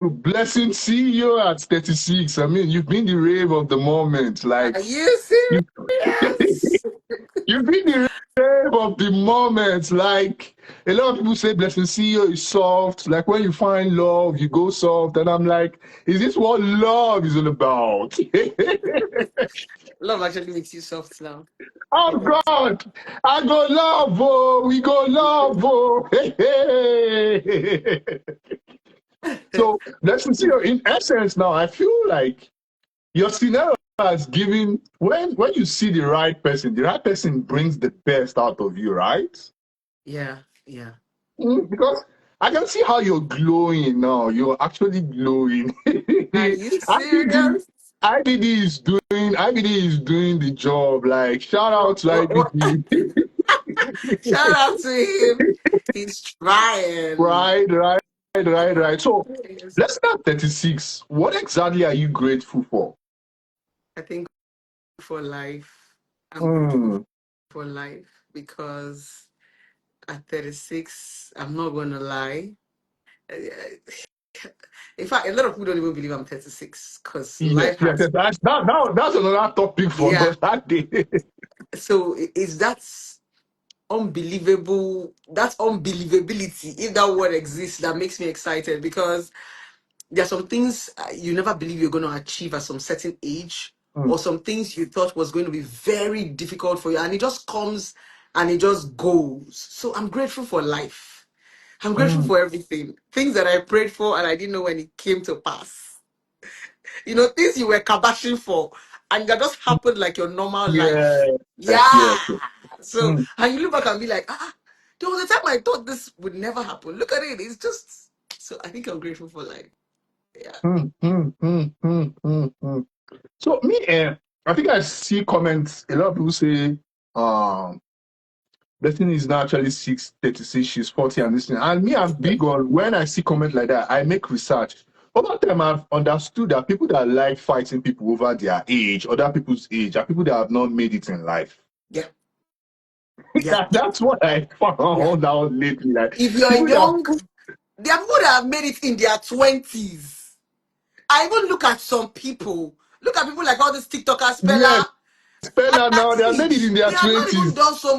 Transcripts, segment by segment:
Blessing CEO at 36. I mean, you've been the rave of the moment. Are Like, you you, serious? you've been the rave of the moment. Like, a lot of people say Blessing CEO is soft. Like, when you find love, you go soft. And I'm like, is this what love is all about? Love actually makes you soft now. Oh, It does. God. I go love, oh. We go love, oh. Hey, hey. So, Blessing CEO, in essence, now, I feel like your scenario has given when you see the right person brings the best out of you, right? Yeah, yeah. Because I can see how you're glowing now. You're actually glowing. Are you IBD, serious? IBD is doing the job. Like shout out What, to IBD. Shout out to him. He's trying. Right, right, right, right. So Yes. let's start 36. What exactly are you grateful for? I think for life, I'm grateful Mm, for life because at 36, I'm not going to lie. In fact, a lot of people don't even believe I'm 36 because yes, life yes, yes. has, That's another topic for yeah. another day. So is that unbelievable, that unbelievability, if that word exists, that makes me excited because there are some things you never believe you're going to achieve at some certain age, Mm, or some things you thought was going to be very difficult for you, and it just comes and it just goes. So I'm grateful for life. I'm grateful mm. for everything. Things that I prayed for and I didn't know when it came to pass. Things you were kabashing for, and that just happened like your normal life. Yes, yes, Yeah. yes. So, Mm, and you look back and be like, there was a time I thought this would never happen. Look at it. It's just, so I think I'm grateful for life. Yeah. mm. So me, I think I see comments. A lot of people say, um, Blessing is not actually 636, she's 40 and this thing. And me, I'm big on when I see comments like that, I make research. Over time, I've understood that people that like fighting people over their age, other people's age, are people that have not made it in life. Yeah. Yeah. That's what I Yeah. found out lately. Like If you're people that, young, there are people that have made it in their 20s. I even look at some people, look at people like all these TikTokers, yes, Spella, spend at that that now, they have made it age. in We their have not even 20s. done so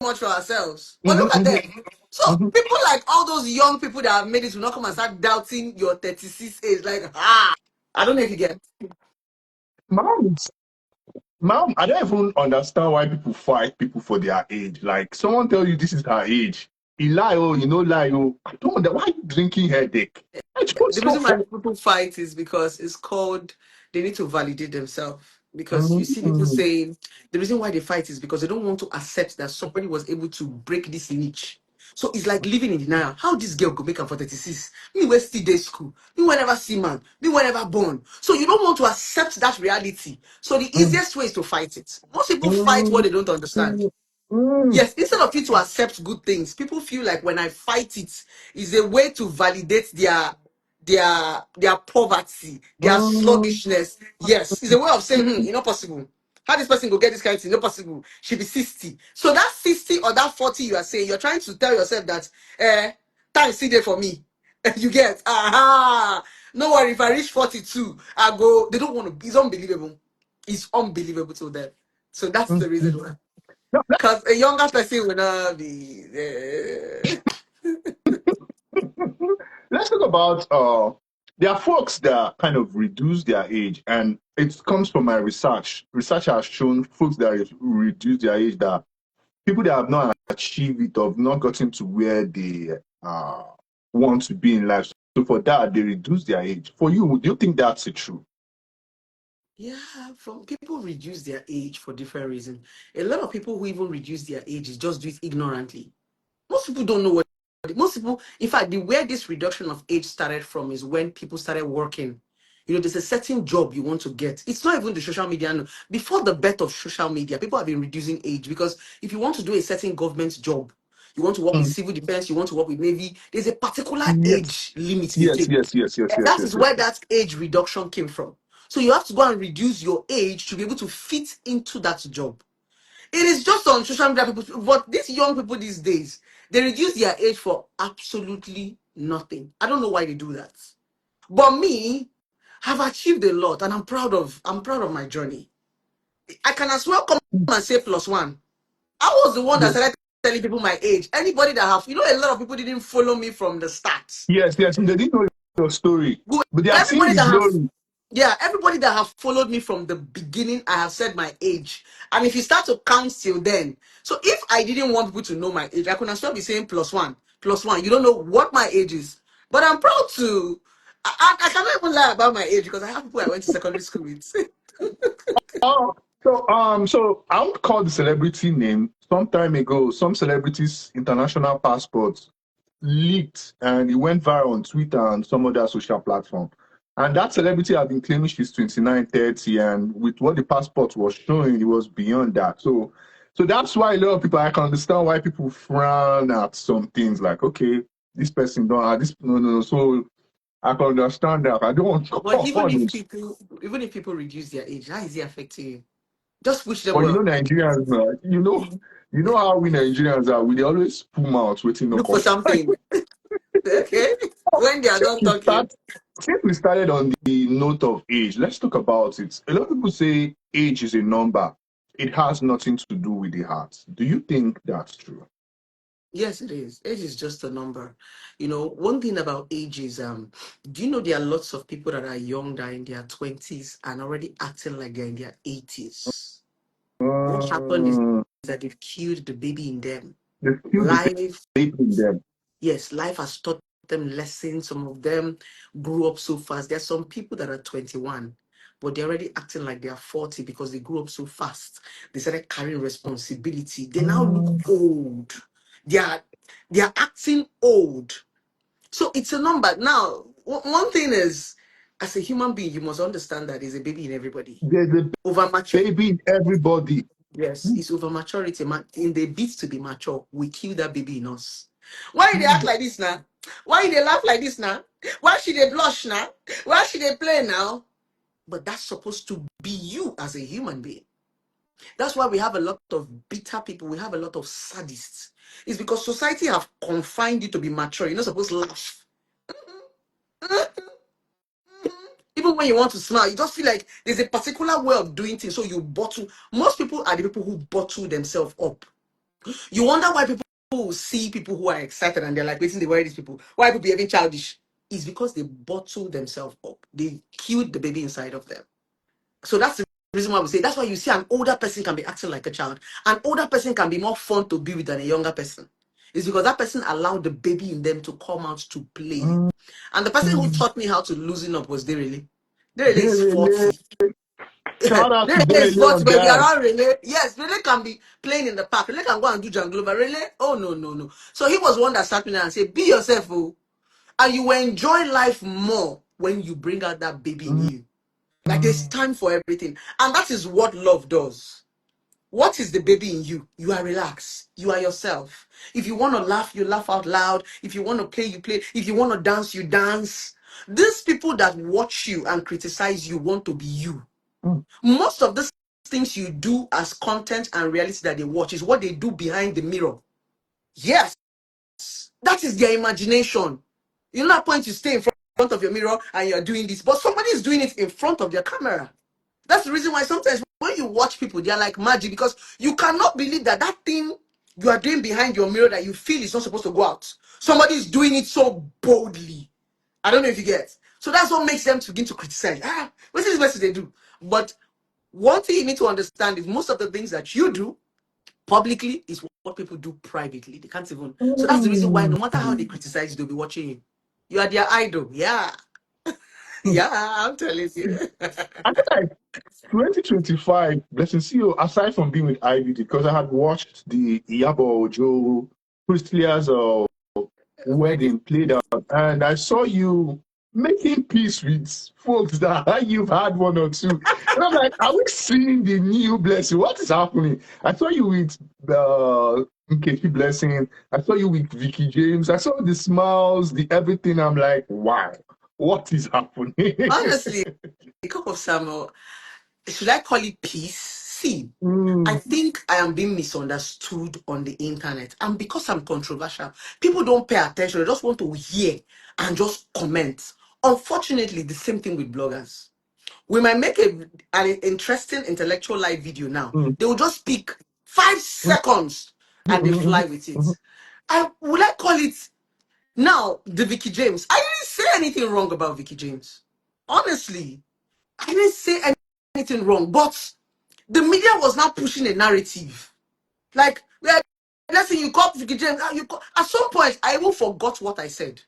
much for ourselves. But Mm-hmm, look at mm-hmm, them. So mm-hmm. people like all those young people that have made it will not come and start doubting your 36 age. Like, I don't know if you get. Mom, Mom, I don't even understand why people fight people for their age. Like someone tell you this is her age. He lie, oh, you know, lie, oh. I don't know. Why are you drinking headache? I The just go reason why for. people fight is because it's called, they need to validate themselves. Because you see people Mm-hmm. saying the reason why they fight is because they don't want to accept that somebody was able to break this niche. So it's like living in denial. How this girl go make her for 36? Me where still day school. Me whenever see man. Me whenever born. So you don't want to accept that reality. So the easiest way is to fight it. Most people fight what they don't understand. Mm-hmm. Yes, instead of you to accept good things, people feel like when I fight it is a way to validate their poverty, their sluggishness. Yes, it's a way of saying, it's not possible. How this person go get this kind of thing? Not possible. She be 60. So that 60 or that 40 you are saying, you're trying to tell yourself that time is still there for me. You get no worry, if I reach 42, I go. They don't want to, it's unbelievable. It's unbelievable to them. So that's the Mm-hmm. reason why. Now, Because a younger person will not be there. let's talk about there are folks that kind of reduce their age, and it comes from my research. Research has shown folks that reduce their age, that people that have not achieved it or have not gotten to where they uh, want to be in life. So for that, they reduce their age. For you, do you think that's true? Yeah, from people reduce their age for different reasons. A lot of people who even reduce their age is just do it ignorantly. Most people don't know what. Most people, in fact, the where this reduction of age started from is when people started working. There's a certain job you want to get. It's not even the social media. No. Before the birth of social media, people have been reducing age because if you want to do a certain government job, you want to work with Mm. civil defense, you want to work with navy, there's a particular Yes, age limit they yes, take. yes, yes, yes, And yes, that yes, is yes. where that age reduction came from. So you have to go and reduce your age to be able to fit into that job. It is just on social media people, but these young people these days, they reduce their age for absolutely Nothing. I don't know why they do that. But me, have achieved a lot, and I'm proud of my journey. I can as well come and say +1. I was the one that Yes, started telling people my age. Anybody that have, a lot of people didn't follow me from the start. yes, yes. They didn't know your story, Good. but they have seen Everybody the that have, glory. yeah, everybody that have followed me from the beginning, I have said my age. And if you start to count till then, so if I didn't want people to know my age, I could as well be saying +1, +1. You don't know what my age is, but I'm proud to. I cannot even lie about my age because I have people I went to secondary school with. Oh, so I would call the celebrity name. Some time ago, some celebrities' international passports leaked and it went viral on Twitter and some other social platform. And that celebrity had been claiming she's 29, 30, and with what the passport was showing, it was beyond that. So that's why a lot of people, I can understand why people frown at some things like, okay, this person don't have this, no, no, no. So I can understand that. I don't want to But call on it. even if people reduce their age, how is it affecting you? Just wish them But well. Nigerians, you know how we Nigerians are. We dey always pull out waiting no Look for come. something. Okay? When they are Since done we talking. start, since we started on the note of age, let's talk about it. A lot of people say age is a number. It has nothing to do with the heart. Do you think that's true? Yes, it is. Age is just a number. One thing about age is do you know there are lots of people that are young that are in their 20s and already acting like they're in their 80s? What happened is Mm, that they've killed the baby in them. they feel the Life, baby in them. yes, life has taught them lessons. Some of them grew up so fast. There are some people that are 21, but they're already acting like they are 40 because they grew up so fast. They started carrying responsibility. They now look Mm, old. They are they are acting old. So it's a number. Now, one thing is, as a human being, you must understand that there's a baby in everybody. there's a Over baby in everybody. Yes, it's over maturity. In the bit to be mature, we kill that baby in us. Why they act like this now? Why they laugh like this now? Why should they blush now? Why should they play now? But that's supposed to be you as a human being. That's why we have a lot of bitter people. We have a lot of sadists. It's because society have confined you to be mature. You're not supposed to laugh. Even when you want to smile, you just feel like there's a particular way of doing things. So you bottle. Most people are the people who bottle themselves up. You wonder why people will see people who are excited and they're like, waiting, they worry these people. Why people behaving childish? It's because they bottle themselves up. They killed the baby inside of them. So that's the reason why we say that's why you see an older person can be acting like a child. An older person can be more fun to be with than a younger person. It's because that person allowed the baby in them to come out to play. Mm, And the person who taught me how to loosen up was Derele. Derele is Derele. 40. Shout out to Relay is Derele what on when we are that. on relay. Yes, relay can be playing in the park. Relay can go and do jungle, but relay, oh no, no, no. So he was one that sat me down and said, "Be yourself, oh, and you will enjoy life more when you bring out that baby in Mm, you. Like there's time for everything, and that is what love does. What is the baby in you? You are relaxed. You are yourself. If you want to laugh, you laugh out loud. If you want to play, you play. If you want to dance, you dance. These people that watch you and criticize you want to be you. mm, Most of these things you do as content and reality that they watch is what they do behind the mirror. Yes, that is their imagination. You're not point to stay in front of your mirror and you're doing this, but somebody is doing it in front of their camera. That's the reason why sometimes when you watch people, they're like magic because you cannot believe that that thing you are doing behind your mirror that you feel is not supposed to go out. Somebody is doing it so boldly. I don't know if you get. So that's what makes them to begin to criticize. What is this they do? But one thing you need to understand is most of the things that you do publicly is what people do privately. They can't even. So that's the reason why no matter how they mm. criticize you, they'll be watching you. You are their idol. Yeah. Yeah, I'm telling you. I feel like 2025, Blessing CEO, aside from being with IVD, because I had watched the Iyabo Ojo, Christlia's Wedding. wedding played out, and I saw you making peace with folks that you've had one or two. And I'm like, are we seeing the new Blessing? What is happening? I saw you with Nkechi Blessing. I saw you with Vicky James. I saw the smiles, the everything. I'm like, wow, what is happening? Honestly, a cup of Samuel, should I call it peace? See, I Mm, think I am being misunderstood on the internet. And because I'm controversial, people don't pay attention. They just want to hear and just comment. Unfortunately, the same thing with bloggers. We might make an interesting intellectual live video now. mm, They will just speak 5 seconds mm, and they mm, fly with it. mm, I call it now the Vicky James. I didn't say anything wrong about Vicky James. Honestly, I didn't say anything wrong, but the media was now pushing a narrative. Like, well, let's say you call Vicky James. At some point, I even forgot what I said.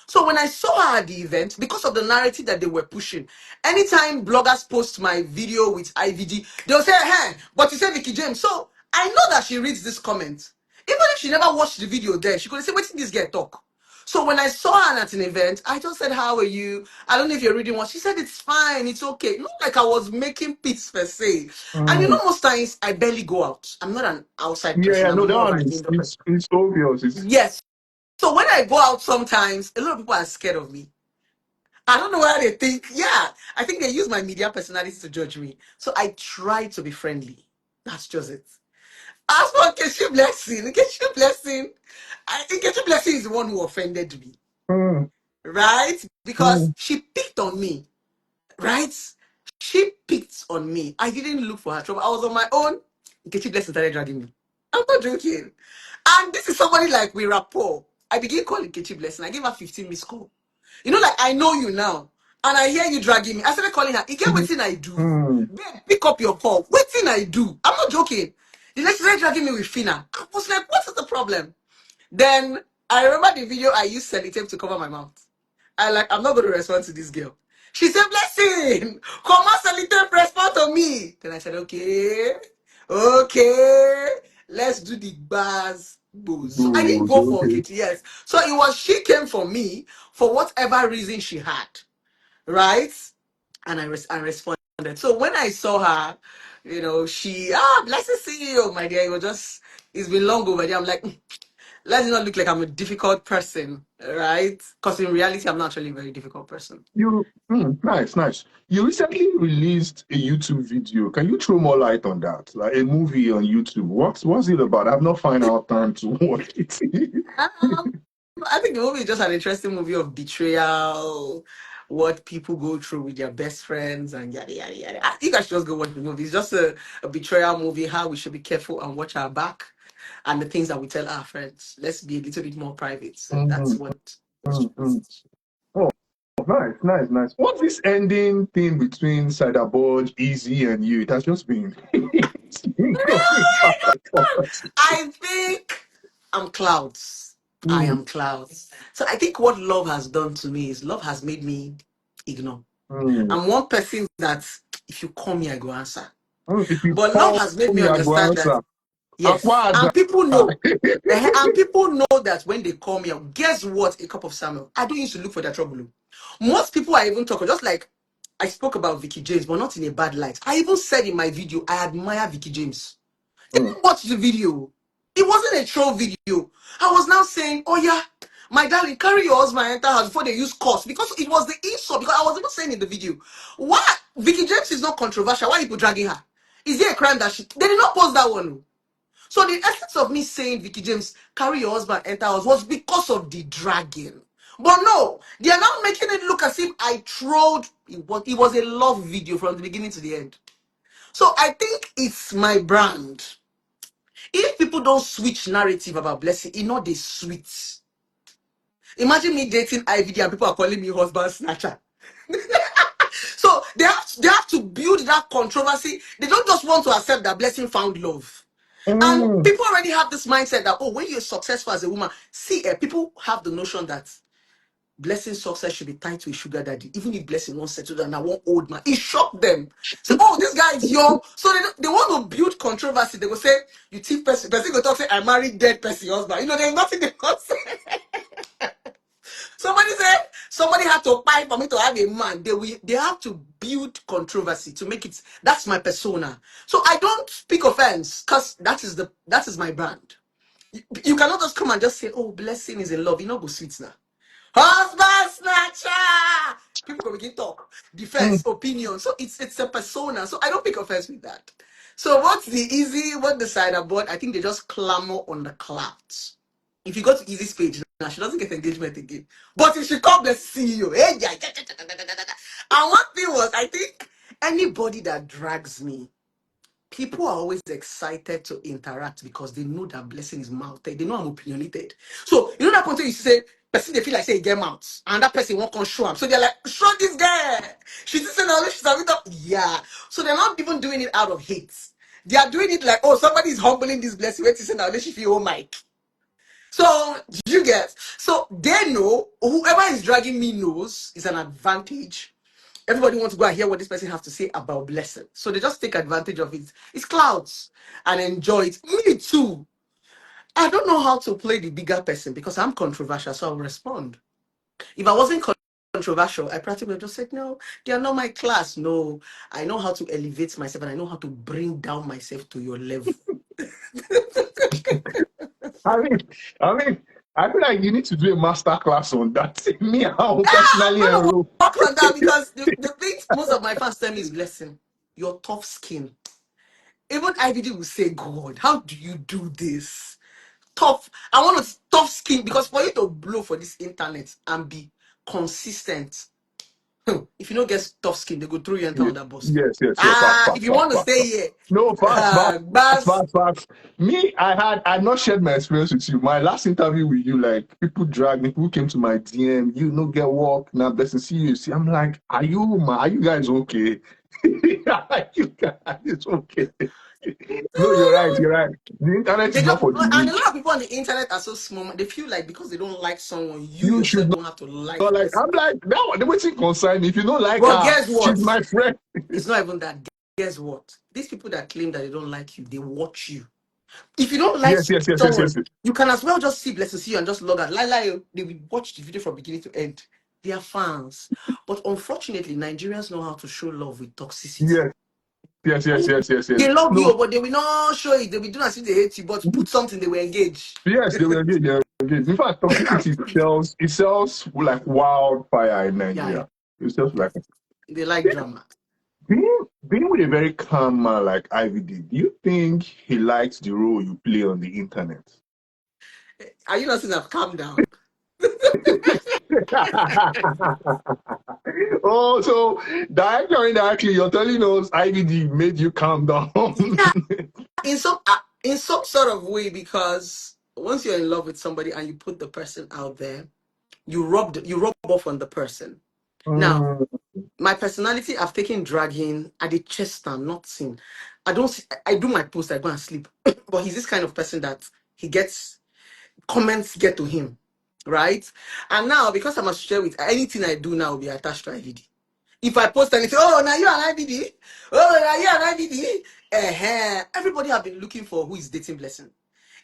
So when I saw her at the event, because of the narrative that they were pushing, anytime bloggers post my video with IVD, they'll say, hey, but you said Vicky James. So I know that she reads this comment. Even if she never watched the video there, she could say, wait till this girl talk. So when I saw her at an event, I just said, how are you? I don't know if you're reading what. She said, it's fine, it's okay. Not like I was making peace per se. And you mm. know, most times I barely go out. I'm not an outside Yeah, person. yeah, no, I'm that more of one an is indoor person. it's obvious. It's Yes. So when I go out sometimes, a lot of people are scared of me. I don't know why they think. Yeah, I think they use my media personality to judge me. So I try to be friendly. That's just it. As for Nkechi Blessing, Nkechi Blessing is the one who offended me, mm, right? Because mm. she picked on me, right? She picked on me. I didn't look for her trouble. I was on my own. Nkechi Blessing started dragging me. I'm not joking. And this is somebody like we rapport. I began calling Nkechi Blessing. I gave her 15 missed call. You know, like I know you now, and I hear you dragging me. I started calling her. You get what thing I do? Mm. Babe, pick up your call. What thing I do? I'm not joking. The next day dragging me with Fina. I was like, what is the problem? Then I remember the video I used sellotape to cover my mouth. I'm not going to respond to this girl. She said, Blessing, come on, sellotape, respond to me. Then I said, okay, let's do the bars. Booze. So I didn't Booze, go for okay. Nkechi, yes. So it was she came for me for whatever reason she had, right? And I responded. So when I saw her, she Blessing CEO, my dear. It's been long over there. I'm like, let's not look like I'm a difficult person, right? Because in reality, I'm not actually a very difficult person. Nice, nice. You recently released a YouTube video. Can you throw more light on that? Like a movie on YouTube. What's it about? I've not found out time to watch it. Um, I think the movie is just an interesting movie of betrayal, what people go through with their best friends, and yada yada yada. You guys should just go watch the movie. It's just a betrayal movie, how we should be careful and watch our back, and the things that we tell our friends. Let's be a little bit more private. So that's Mm, what. mm, mm. Oh, nice, nice, nice. What's this ending thing between Cyberbulge, Easy, and you? It has just been, it's been going back and forth. I think I'm clouds. I Mm, am clouds. So I think what love has done to me is love has made me ignore. mm, I'm one person that if you call me, I go answer. If you But love call has made me me, I go understand that answer. yes, Akwaza. and people know. And people know that when they call me, guess what? A cup of Samuel. I don't used to look for their trouble. Most people I even talk, just like I spoke about Vicky James, but not in a bad light. I even said in my video, I admire Vicky James. Mm, Watch the video. It wasn't a troll video. I was now saying, oh yeah, my darling, carry your husband and enter house before they use curse. Because it was the insult. Because I was even saying in the video, why Vicky James is not controversial. Why are people dragging her? Is there a crime that they did not post that one? So the essence of me saying Vicky James, carry your husband enter house was because of the dragging. But no, they are now making it look as if I trolled. It was a love video from the beginning to the end. So I think it's my brand. If people don't switch narrative about Blessing, it's not the sweet. Imagine me dating IVD and people are calling me husband snatcher. So they have to build that controversy. They don't just want to accept that Blessing found love. And mm. people already have this mindset that, oh, when you're successful as a woman, see, people have the notion that Blessing success should be tied to a sugar daddy. Even if Blessing won't settle down, I want old man. It shocked them. So, oh, this guy is young. So they want to build controversy. They will say, you thief person. Person go talk, say, I married dead person husband. There's nothing they can say. Somebody said, somebody had to buy for me to have a man. They have to build controversy to make it, that's my persona. So I don't speak offense, because that is my brand. You cannot just come and just say, oh, Blessing is in love. You know, go sweet now. Husband snatcher. People we can talk. Mm. Defense, opinion. So it's a persona. So I don't take offense with that. So what's the easy, what the side about? I think they just clamor on the clouds. If you go to Easy's page now, she doesn't get engagement again. But if she come the CEO, hey, yeah, yeah, yeah, yeah, yeah, yeah. And one thing was, I think anybody that drags me, people are always excited to interact because they know that blessing is mounted. They know I'm opinionated. So you know that point where you say, person they feel like say get mouth, and that person won't come show them. So they're like, show this girl. She's saying all she's a bit up. Yeah. So they're not even doing it out of hate. They are doing it like, oh, somebody is humbling this blessing. Wait to say now, let she feel oh Mike. So you get so they know whoever is dragging me knows is an advantage. Everybody wants to go and hear what this person has to say about blessing. So they just take advantage of it. It's clouds and enjoy it. Me too. I don't know how to play the bigger person because I'm controversial, so I'll respond. If I wasn't controversial, I practically just said, no, they are not my class. No, I know how to elevate myself and I know how to bring down myself to your level. I mean, I mean, I feel like you need to do a master class on that. Me, I will personally I'm gonna enroll. work on that because the thing most of my fans tell me is blessing. Your tough skin. Even IVD will say, God, how do you do this? Tough. I want a tough skin because for you to blow for this internet and be consistent, if you don't get tough skin, they go throw you enter Ye- on that bus. Yes, yes, yes. Fast, If fast, you fast, want to fast, stay fast. here, No, fast, fast, fast, bus. fast, fast. Me, I had not shared my experience with you. My last interview with you, like people dragged me, people came to my DM, you no get work, now blessing see you. See, I'm like, are you guys okay? Are you guys okay? No, you're right, you're right. The internet They is not don't, for the and a weak. lot of people on the internet are so small. They feel like because they don't like someone, you You should yourself not don't have to like the like, person. I'm like, that one, the waiting concern me. If you don't like But her, guess she's what? my friend. It's not even that. Guess what? These people that claim that they don't like you, they watch you. If you don't like Yes, yes, yes, yes, yes. someone, you can as well just see BlessingCEO and just log out. They will watch the video from beginning to end. They are fans. But unfortunately, Nigerians know how to show love with toxicity. Yes, yes, yes, yes, yes, yes. They love No, you, but they will not show it. They will do as if they hate you, but put something, they will engage. yes, they will engage. They will engage. In fact, toxicity sells like wildfire in Yeah, Nigeria. It sells like they like drama. being with a very calm man like IVD. Do you think he likes the role you play on the internet? Are you not saying I've calmed down? Oh, so directly or indirectly, you're telling us IVD made you calm down. Yeah, in some sort of way, because once you're in love with somebody and you put the person out there, you rub off on the person. Now, Mm, my personality, I've taken dragging at the chest and not seen. I do my post, I go and sleep. But he's this kind of person that he gets comments get to him, right? And now because I'm associated with anything I do now will be attached to IVD. If I post anything, oh now you an IVD, oh now you an IVD, everybody have been looking for who is dating blessing.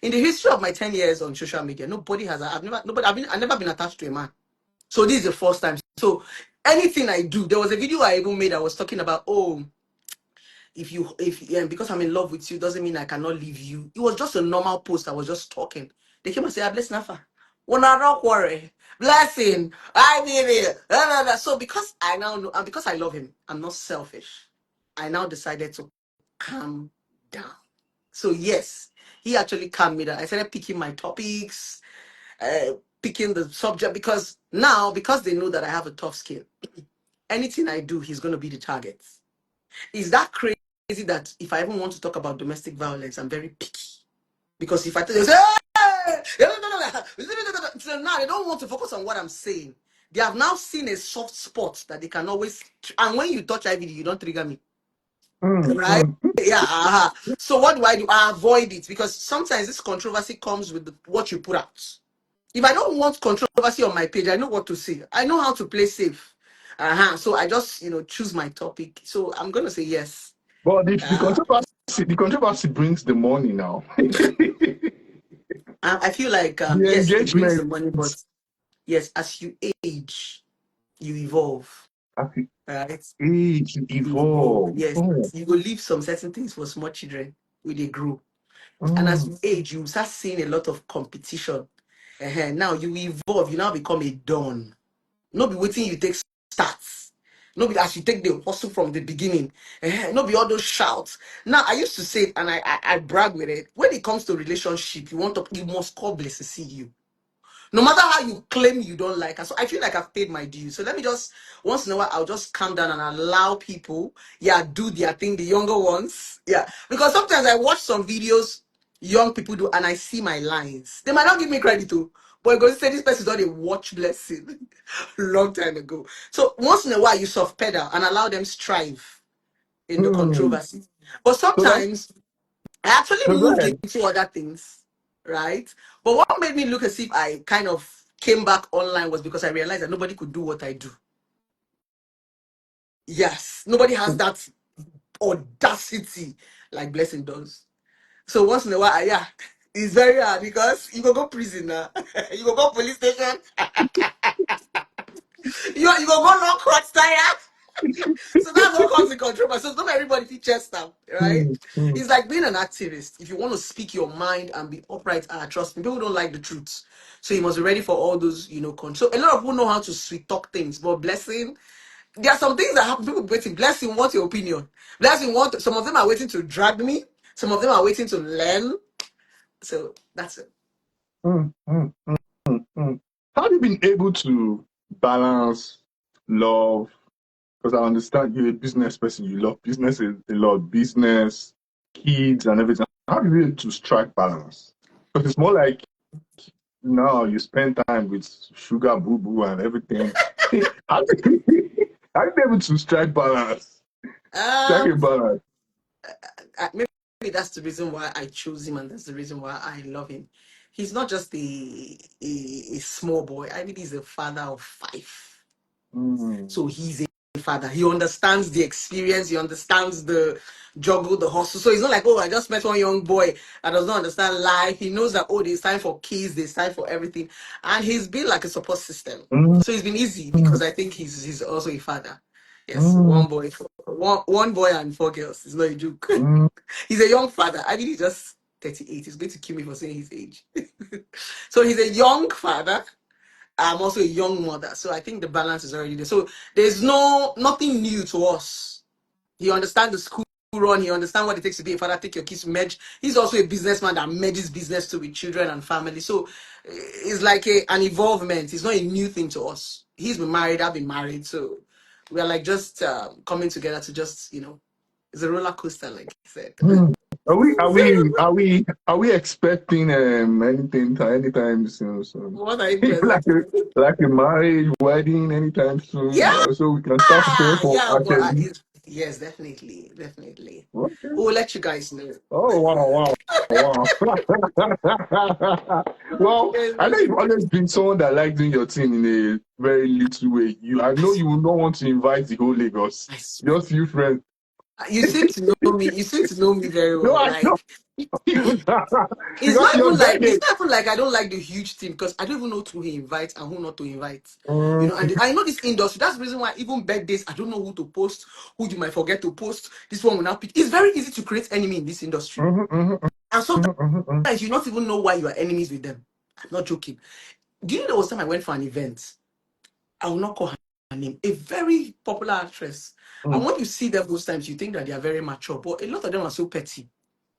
In the history of my 10 years on social media, I've never been attached to a man. So this is the first time. So anything I do, there was a video I even made. I was talking about, oh, if because I'm in love with you doesn't mean I cannot leave you. It was just a normal post. I was just talking. They came and said, "I bless Nafa. Well, now don't worry, blessing. I mean it. Blah, blah, blah." So because I now know, and because I love him, I'm not selfish. I now decided to calm down. So yes, he actually calmed me down. I started picking my topics, uh, picking the subject because now, because they know that I have a tough skin, anything I do, he's going to be the target. Is that crazy that if I even want to talk about domestic violence, I'm very picky? Because if I tell you, say, "Hey!" So now they don't want to focus on what I'm saying. They have now seen a soft spot that they can always, and when you touch IVD, you don't trigger me. Right? mm. Yeah. So what do? I avoid it because sometimes this controversy comes with what you put out. If I don't want controversy on my page, I know what to say. I know how to play safe. So I just choose my topic. So I'm gonna say yes. But Uh, the controversy brings the money now. The I feel like yes, it brings engagement, the money, but yes, as you age, you evolve. as you Right? age, You evolve. evolve. Yes, Oh, you will leave some certain things for small children when they grow. And as mm. you age, you start seeing a lot of competition. Now you evolve, you now become a don. Not be waiting you take stats. No, be as you take the hustle from the beginning. No, be all those shouts. Now, I used to say it, and I brag with it. When it comes to relationship, you must call BlessingCEO. No matter how you claim you don't like us. So I feel like I've paid my dues. So let me just, once in a while, I'll just calm down and allow people, yeah, do their thing, the younger ones. Yeah. Because sometimes I watch some videos young people do and I see my lines. They might not give me credit too, but I'm going to say this person's done a watch blessing long time ago. So once in a while, you soft pedal and allow them strive in the Mm. controversy. But So that's sometimes I actually so go moved ahead. into other things, right? But what made me look as if I kind of came back online was because I realized that nobody could do what I do. Yes, nobody has that audacity like Blessing does. So once in a while, yeah, it's very hard because you go prison now, you go police station, you go long court tire. So that's what comes in controversy. So not everybody features stuff, right? Mm, mm, It's like being an activist. If you want to speak your mind and be upright, trust me, people don't like the truth. So you must be ready for all those, control. A lot of people know how to sweet talk things, but Blessing, there are some things that happen. People waiting. Blessing, what's your opinion? Blessing, some of them are waiting to drag me. Some of them are waiting to learn. So that's it. mm, mm, mm. How have you been able to balance love? Because I understand you're a business person. You love business a lot, business, kids, and everything. How have you been able to strike balance? Because it's more like now you spend time with sugar boo boo and everything. How do how you able to strike balance? Strike a Um, balance. maybe that's the reason why I chose him, and that's the reason why I love him. He's not just a small boy. I mean, he's a father of five. Mm, So he's a father. He understands the experience. He understands the juggle, the hustle. So it's not like, oh, I just met one young boy that does not understand life. He knows that, oh, there's time for kids, there's time for everything. And he's been like a support system. mm, So it's been easy mm, because I think he's also a father. Yes, mm, one boy and four girls. It's not a joke. mm, He's a young father. I mean, he's just 38. He's going to kill me for saying his age. So he's a young father. I'm also a young mother, so I think the balance is already there. So there's nothing new to us. He understands the school run. He understands what it takes to be a father. Take your kids to merge. He's also a businessman that merges business to with children and family. So it's like an evolvement. It's not a new thing to us. He's been married. I've been married. So we are like just coming together to just it's a roller coaster, like I said. mm. Are we are Very we good. are we are we expecting anytime soon? So What are you like expecting? a marriage, wedding anytime soon, Yeah. so we can start preparing for Yeah, but actually. yes, definitely, definitely. Okay. We'll let you guys know. Oh wow, wow, wow. Well, I know you've always been someone that likes doing your thing in a very little way. I I, know s- you will not want to invite the whole Lagos, I swear. just you friends. You seem to know me. You seem to know me very No, well. I know Like you it's because not your even like birthday. it's not even like I don't like the huge team because I don't even know who he invites and who not to invite. Mm, And I know this industry. That's the reason why even birthdays I don't know who to post, who you might forget to post. This one will now pick. It's very easy to create enemy in this industry, mhm, mhm, and sometimes mhm. you not even know why you are enemies with them. I'm not joking. Do you know there was time I went for an event? I will not call her name, a very popular actress. And Mm, when you see them those times, you think that they are very mature, but a lot of them are so petty.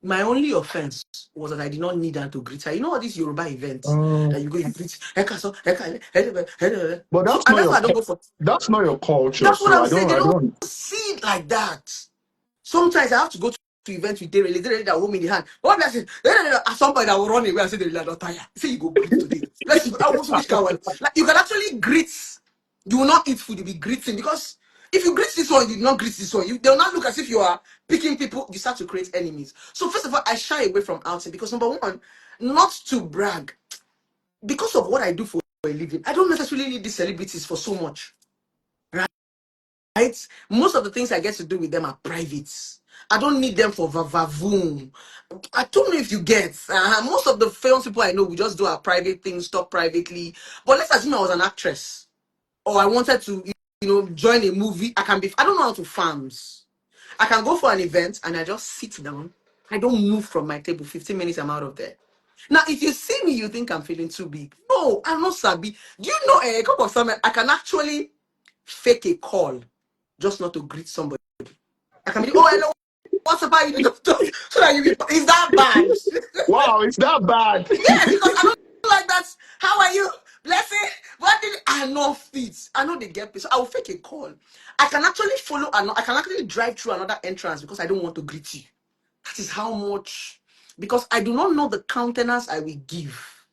My only offense was that I did not need her to greet her. You know all these Yoruba events mm. that you go, you greet, "Eka eka." But So, that's and not that's your why I don't go for. that's not your culture. That's what So I'm I saying. don't They I don't don't. see it like that. Sometimes I have to go to events with Derele that hold me in the hand. What blessing? At some point I will run away and say, Derele, I'm not tired. Say you go greet today. Let's see. I want to which can well. Like you can actually greet. You will not eat food, you'll be greeting because if you greet this one, you did not greet this one. They'll not look as if you are picking people. You start to create enemies. So first of all, I shy away from outing because number one, not to brag, because of what I do for a living, I don't necessarily need these celebrities for so much. Right? Most of the things I get to do with them are private. I don't need them for vavavoom. I don't know if you get. Most of the famous people I know, we just do our private things, talk privately. But let's assume I was an actress or I wanted to, join a movie. I don't know how to farms. I can go for an event and I just sit down. I don't move from my table. 15 minutes, I'm out of there. Now, if you see me, you think I'm feeling too big. No, I'm not sabi. Do you know a couple of time I can actually fake a call? just not to greet somebody. I can be, oh, hello, what's up? How you doing? So that you be, is that bad? Wow, it's that bad. Yes, because I don't like that. How are you? Blessing. What did I know fit? I know they get paid. So I will fake a call. I can actually I can actually drive through another entrance because I don't want to greet you. That is how much, because I do not know the countenance I will give,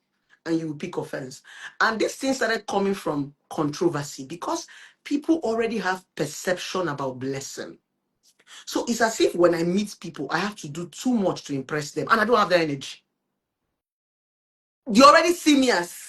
and you will pick offense. And this thing started coming from controversy because people already have perception about blessing. So it's as if when I meet people, I have to do too much to impress them, and I don't have the energy. You already see me as.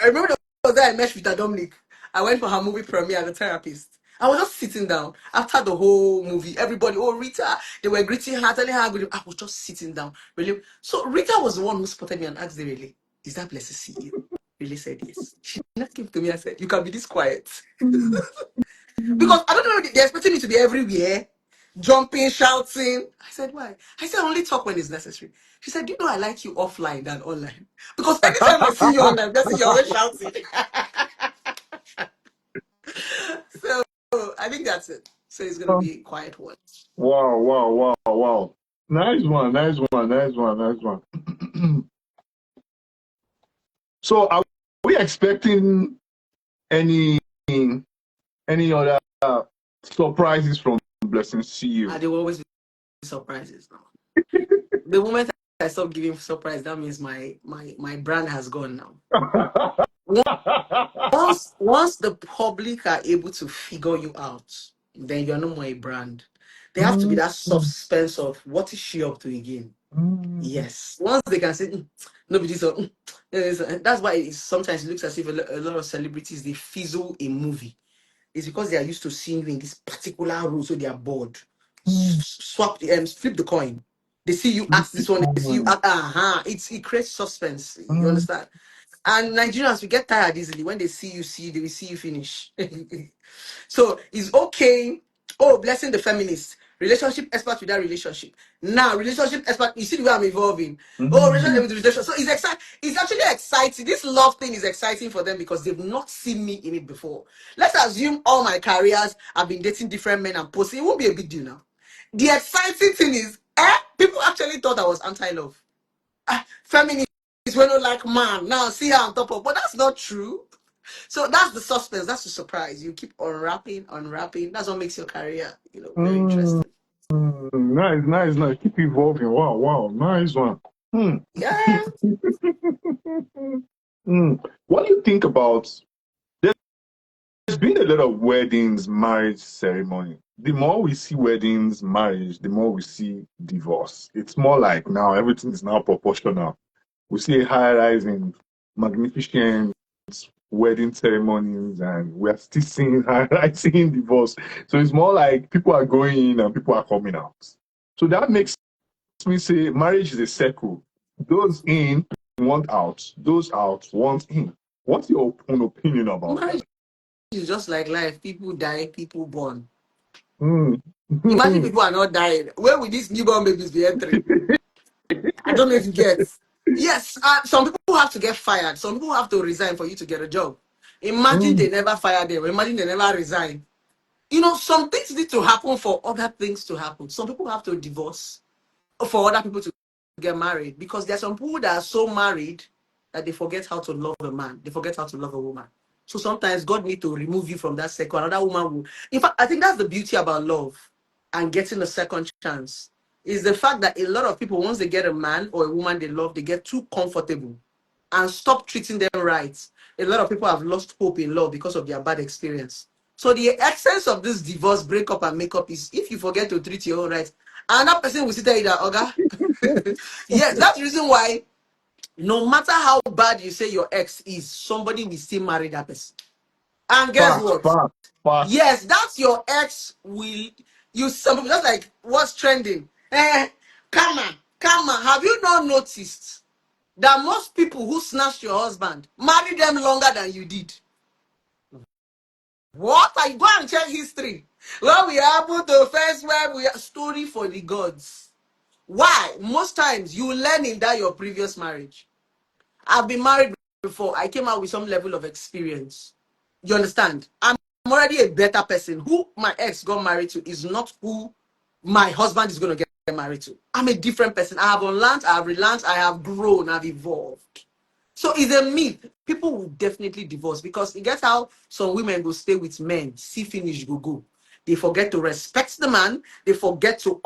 I remember the day I met with Dominic. I went for her movie premiere as a therapist. I was just sitting down after the whole movie. Everybody, oh Rita, they were greeting her, telling her good. I was just sitting down. Really. So Rita was the one who spotted me and asked the really, is that Blessed CEO? Really said yes. She just came to me and said, you can be this quiet. Because I don't know, they're expecting me to be everywhere, jumping, shouting. I said, why? I said, I only talk when it's necessary. She said, do you know I like you offline than online? Because anytime I see you online, that's you're always shouting. So I think that's it. So it's gonna be quiet one. Wow, wow, wow, wow. Nice one, nice one, nice one, nice one. So are we expecting any other surprises from Blessing And CEO? there will always be surprises now. The moment I stop giving surprise, that means my brand has gone now. Once the public are able to figure you out, then you're no more a brand. There have to be that suspense of what is she up to again. Yes. Once they can say nobody so that's why sometimes it looks as if a lot of celebrities they fizzle a movie. It's because they are used to seeing you in this particular role, so they are bored. Swap the flip the coin. They see you ask this one, they see you ask, it creates suspense. You understand? And Nigerians, we get tired easily. When they they will see you finish. So it's okay. Oh, blessing the feminist. Relationship expert with that relationship. Now, relationship expert, you see the way I'm evolving. Oh, relationship. So it's actually exciting. This love thing is exciting for them because they've not seen me in it before. Let's assume all my careers I've been dating different men and posting. It won't be a big deal now. The exciting thing is, people actually thought I was anti-love. Feminist when not like man. Now see her on top of, but that's not true. So that's the suspense, that's the surprise. You keep unwrapping, unwrapping. That's what makes your career, very interesting. Nice, nice, nice. Keep evolving. Wow, wow. Nice one. Yeah. What do you think about? There's been a lot of weddings, marriage ceremony. The more we see weddings, marriage, the more we see divorce. It's more like now everything is now proportional. We see a high rise in magnificent wedding ceremonies, and we're still seeing high rise in divorce. So it's more like people are going in and people are coming out. So that makes me say marriage is a circle. Those in want out, those out want in. What's your own opinion about Marriage that? is just like life. People die, people born. Mm. Imagine people are not dying. Where will these newborn babies be entering? I don't know if you get. Yes, some people have to get fired. Some people have to resign for you to get a job. Imagine they never fire them. Imagine they never resign. Some things need to happen for other things to happen. Some people have to divorce for other people to get married because there are some people that are so married that they forget how to love a man. They forget how to love a woman. So sometimes God need to remove you from that circle. Another woman will. In fact, I think that's the beauty about love and getting a second chance is the fact that a lot of people, once they get a man or a woman they love, they get too comfortable and stop treating them right. A lot of people have lost hope in love because of their bad experience. So the essence of this divorce, breakup, and makeup is if you forget to treat your own right, another person will sit there that Oga. Yes, that's the reason why no matter how bad you say your ex is, somebody will still marry that person. And guess Fast, what? fast, fast. Yes, that's your ex will you some people just like what's trending. Karma, karma. Have you not noticed that most people who snatched your husband married them longer than you did? What? I go and check history. Well, we happen to first where we are story for the gods. Why? Most times you learn in that your previous marriage. I've been married before. I came out with some level of experience. You understand? I'm already a better person. Who my ex got married to is not who my husband is going to get married to. I'm a different person. I have unlearned, I have relearned, I have grown, I've evolved. So it's a myth. People will definitely divorce because it gets how some women go stay with men, see finish, go. They forget to respect the man. They forget to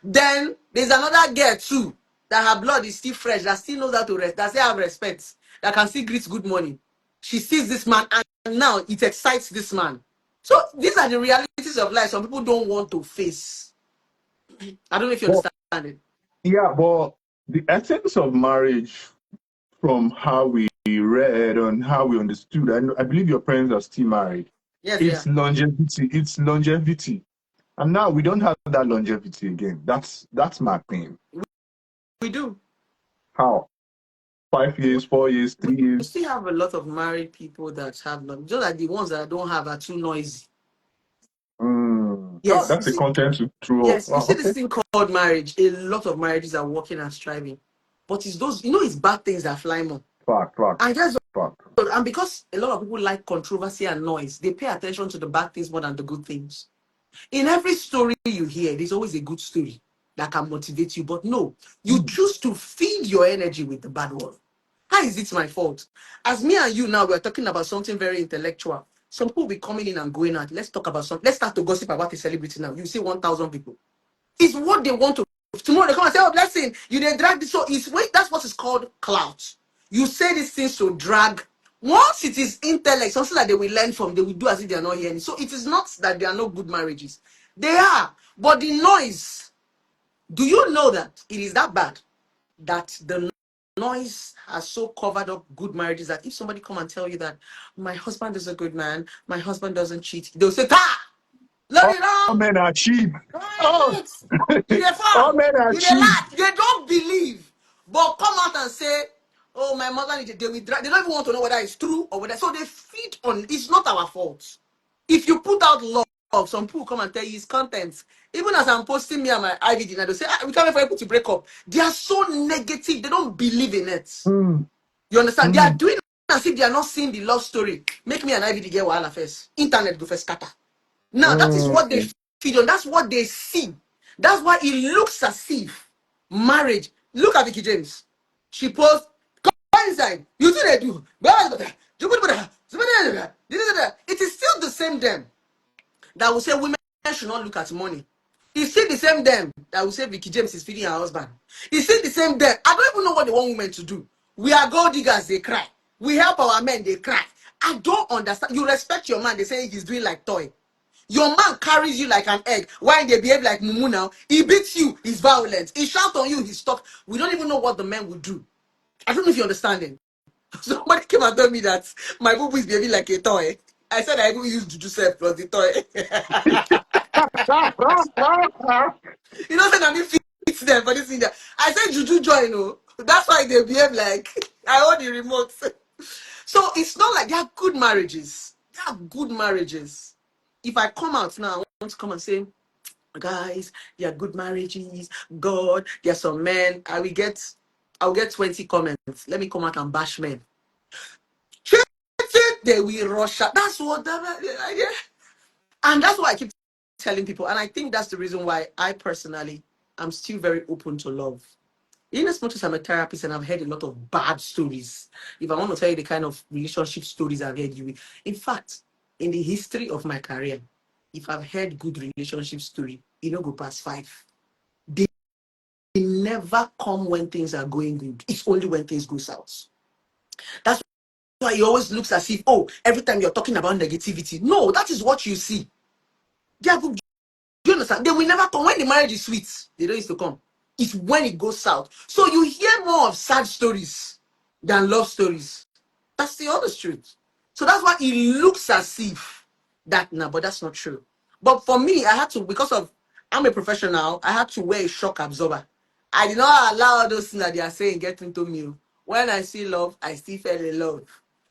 Then there's another girl too that her blood is still fresh, that still knows how to rest, that still have respect, that can still greet good morning. She sees this man and now it excites this man. So these are the realities of life some people don't want to face. I don't know if you But understand it. yeah, but the essence of marriage, from how we read and how we understood, I believe your parents are still married. Yes, yeah. It's longevity. It's longevity. And now we don't have that longevity again. That's my pain. We do. How? 5 years, 4 years, We 3 years. still have a lot of married people that have not, just like the ones that don't have are too noisy. Oh, Yes, you that's a see, content to throw up. yes, you Oh, see this okay. thing called marriage. A lot of marriages are working and striving, but it's those, it's bad things that fly more. Fact, fact, And just fact. and because a lot of people like controversy and noise, they pay attention to the bad things more than the good things. In every story you hear, there's always a good story that can motivate you. But no, you Mm. choose to feed your energy with the bad one. How is it my fault? As me and you now, we're talking about something very intellectual. Some people will be coming in and going out. Let's talk about something. Let's start to gossip about a celebrity now. You see 1,000 people. It's what they want to. Tomorrow they come and say, "Oh, blessing, you did drag this." So it's wait, that's what is called clout. You say these things to drag. Once it is intellect, something that they will learn from, they will do as if they are not hearing. So it is not that they are no good marriages. They are. But the noise, do you know that it is that bad that the noise has so covered up good marriages that if somebody come and tell you that my husband is a good man, my husband doesn't cheat, they'll say, "Ta! Load All it on! men are cheap. Oh, Right. You dey all farm, men are you dey cheap. lie, they don't believe. But come out and say, "Oh, my mother," they will drag. They don't even want to know whether it's true or whether. So they feed on. It's not our fault. If you put out love, some people come and tell you his contents. Even as I'm posting me and my IVD, and they say, "We can't wait for people to break up." They are so negative. They don't believe in it. Mm, You understand? They are mm, doing as if they are not seeing the love story. Make me an IVD get wahala first. Internet go first scatter. Now that is what they mm. feed on. That's what they see. That's why it looks as if marriage. Look at Vicky James. She posts, "Go inside. You see they do. It is still the same them that will say women should not look at money. It's still the same them that will say Vicky James is feeding her husband. It's still the same them. I don't even know what they want women to do. We are gold diggers, they cry. We help our men, they cry. I don't understand. You respect your man, they say he's doing like toy. Your man carries you like an egg. Why they behave like mumu now? He beats you, he's violent. He shouts on you, he's talk. We don't even know what the men will do. I don't know if you're understanding. Somebody came and told me that my boo is behaving like a toy. I said I even used Juju self plus the toy. You know, saying I mean fix them for this thing there. I said Juju join, oh. That's why they behave like I hold the remote. So it's not like they are good marriages. They are good marriages. If I come out now, I want to come and say, "Guys, they are good marriages. God, there are some men." I'll get 20 comments. Let me come out and bash men. They will rush out. That's what yeah. And that's why I keep telling people. And I think that's the reason why I personally am still very open to love. In as much as I'm a therapist and I've heard a lot of bad stories, if I want to tell you the kind of relationship stories I've heard, in fact, in the history of my career, if I've heard good relationship story, it don't go past 5. They never come when things are going good. It's only when things go south. That's why it always looks as if, oh, every time you're talking about negativity. No, that is what you see. They are good. Do you understand? They will never come when the marriage is sweet. They don't used to come. It's when it goes south. So you hear more of sad stories than love stories. That's the honest truth. So that's why it looks as if that now, but that's not true. But for me, I had to, because of I'm a professional, I had to wear a shock absorber. I did not allow those things that they are saying get into me. When I see love, I still fell in love.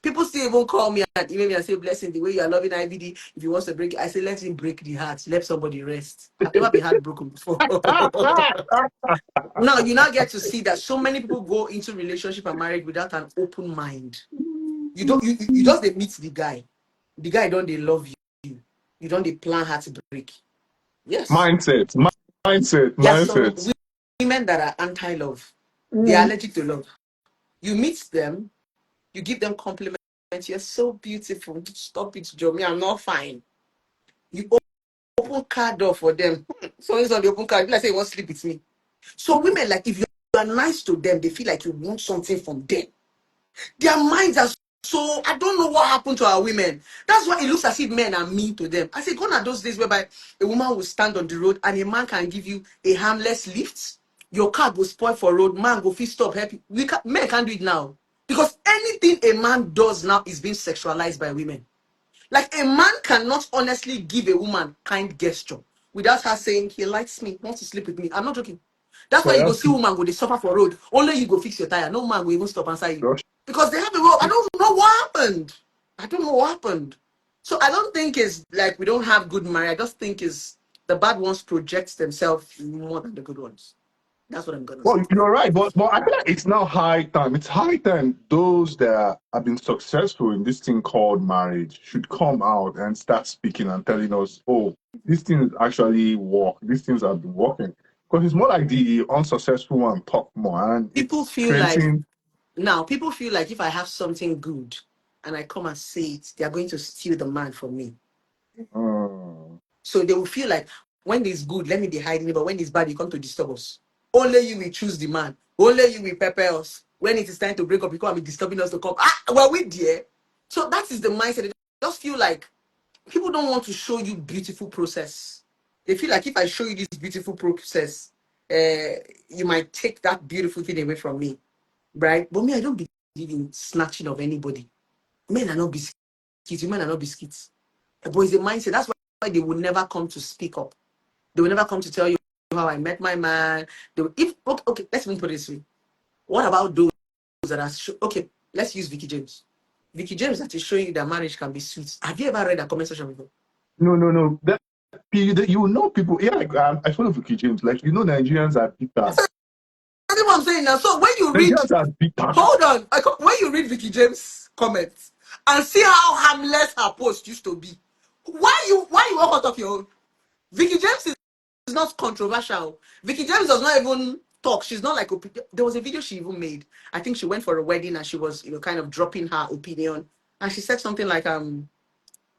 People still even call me and email me and say, "Blessing, the way you are loving IVD, if he wants to break it," I say, "Let him break the heart. Let somebody rest." I've never been heartbroken before. Now you now get to see that so many people go into relationship and marriage without an open mind. You don't you just they meet the guy. the guy don't they love you. You don't they plan how to break. Yes. Mindset, mindset, There are some mindset. women that are anti-love. They are Mm. allergic to love. You meet them, you give them compliments. You're so beautiful. Stop it, Joe. Me, I'm not fine. You open car door for them. So it's on the open car. Like say you want to sleep with me. So women, like if you are nice to them, they feel like you want something from them. Their minds are so, I don't know what happened to our women. That's why it looks as if men are mean to them. I say, gone are those days whereby a woman will stand on the road and a man can give you a harmless lift. Your car will spoil for road, man go fit stop help you. Men can't do it now. Because anything a man does now is being sexualized by women. Like a man cannot honestly give a woman kind gesture without her saying he likes me, wants to sleep with me. I'm not joking. That's why But you go that's see woman go they suffer for road. Only you go fix your tire. No man will even stop answer you gosh. because they have a role. I don't know what happened. I don't know what happened. So I don't think it's like we don't have good marriage. I just think is the bad ones project themselves more than the good ones. That's what I'm gonna say. Well, you're right, but I feel like it's now high time. It's high time those that have been successful in this thing called marriage should come out and start speaking and telling us, oh, these things actually work. These things have been working. Because it's more like the unsuccessful one talk more, and People it's feel like creating. now people feel like if I have something good and I come and say it, they are going to steal the man from me. Uh, So they will feel like when it's good, let me be hiding it, but when it's bad, you come to disturb us. Only you will choose the man. Only you will prepare us. When it is time to break up, you come and be disturbing us to come. Ah, well, we dear. So that is the mindset. They just feel like people don't want to show you beautiful process. They feel like if I show you this beautiful process, you might take that beautiful thing away from me, right? But me, I don't believe in snatching of anybody. Men are not biscuits. Women are not biscuits. But it's a mindset. That's why they will never come to speak up. They will never come to tell you how I met my man. They will, if okay, let's even put it this way. What about those that are okay? Let's use Vicky James. Vicky James that is showing you that marriage can be sweet. Have you ever read that comment section before? no, no, no. You know people. Yeah, like I follow Vicky James. Like Nigerians are bitter. That's what I'm saying now. So when you read, Nigerians are bitter. hold on, when you read Vicky James' comments and see how harmless her post used to be, why you walk out of your own? Vicky James is not controversial. Vicky James does not even talk. She's not like there was a video she even made. I think she went for a wedding and she was kind of dropping her opinion, and she said something like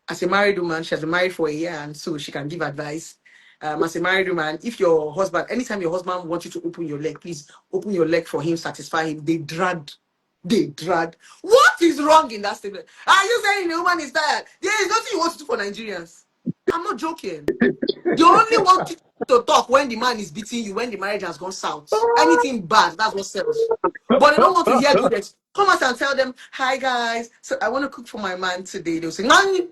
as a married woman, she has been married for a year, and so she can give advice. As a married woman, if your husband, anytime your husband wants you to open your leg, please open your leg for him, satisfy him. They dragged. What is wrong in that statement? Are you saying the woman is tired? There is nothing you want to do for Nigerians. I'm not joking. They only want you to talk when the man is beating you, when the marriage has gone south. Anything bad, that's what sells. But they don't want to hear good. Come out and tell them, hi guys. So I want to cook for my man today. They'll say, "Nani,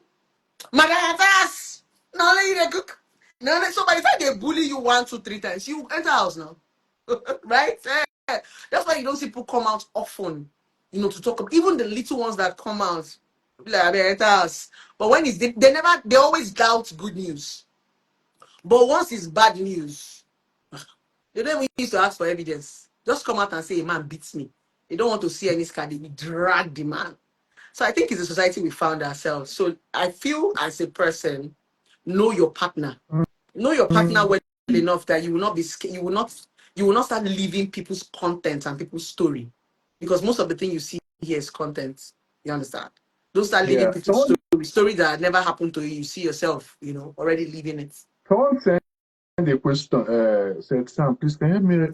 Magatas! No, let you cook." No, so by the time they bully you 1, 2, 3 times, you enter house now. Right? That's why you don't see people come out often, to talk. Even the little ones that come out, be like, "Abeg, enter house." But when it's they always doubt good news. But once it's bad news, they don't even need to ask for evidence. Just come out and say a man beats me. They don't want to see any scar. They will drag the man. So I think it's a society we found ourselves. So I feel as a person, know your partner. Know your partner well enough that you will not be you will not start leaving people's content and people's story. Because most of the thing you see here is content. You understand? Don't start leaving Yeah. people's story that never happened to you. You see yourself, already living it. Someone sent a question, said, Sam, please can you help me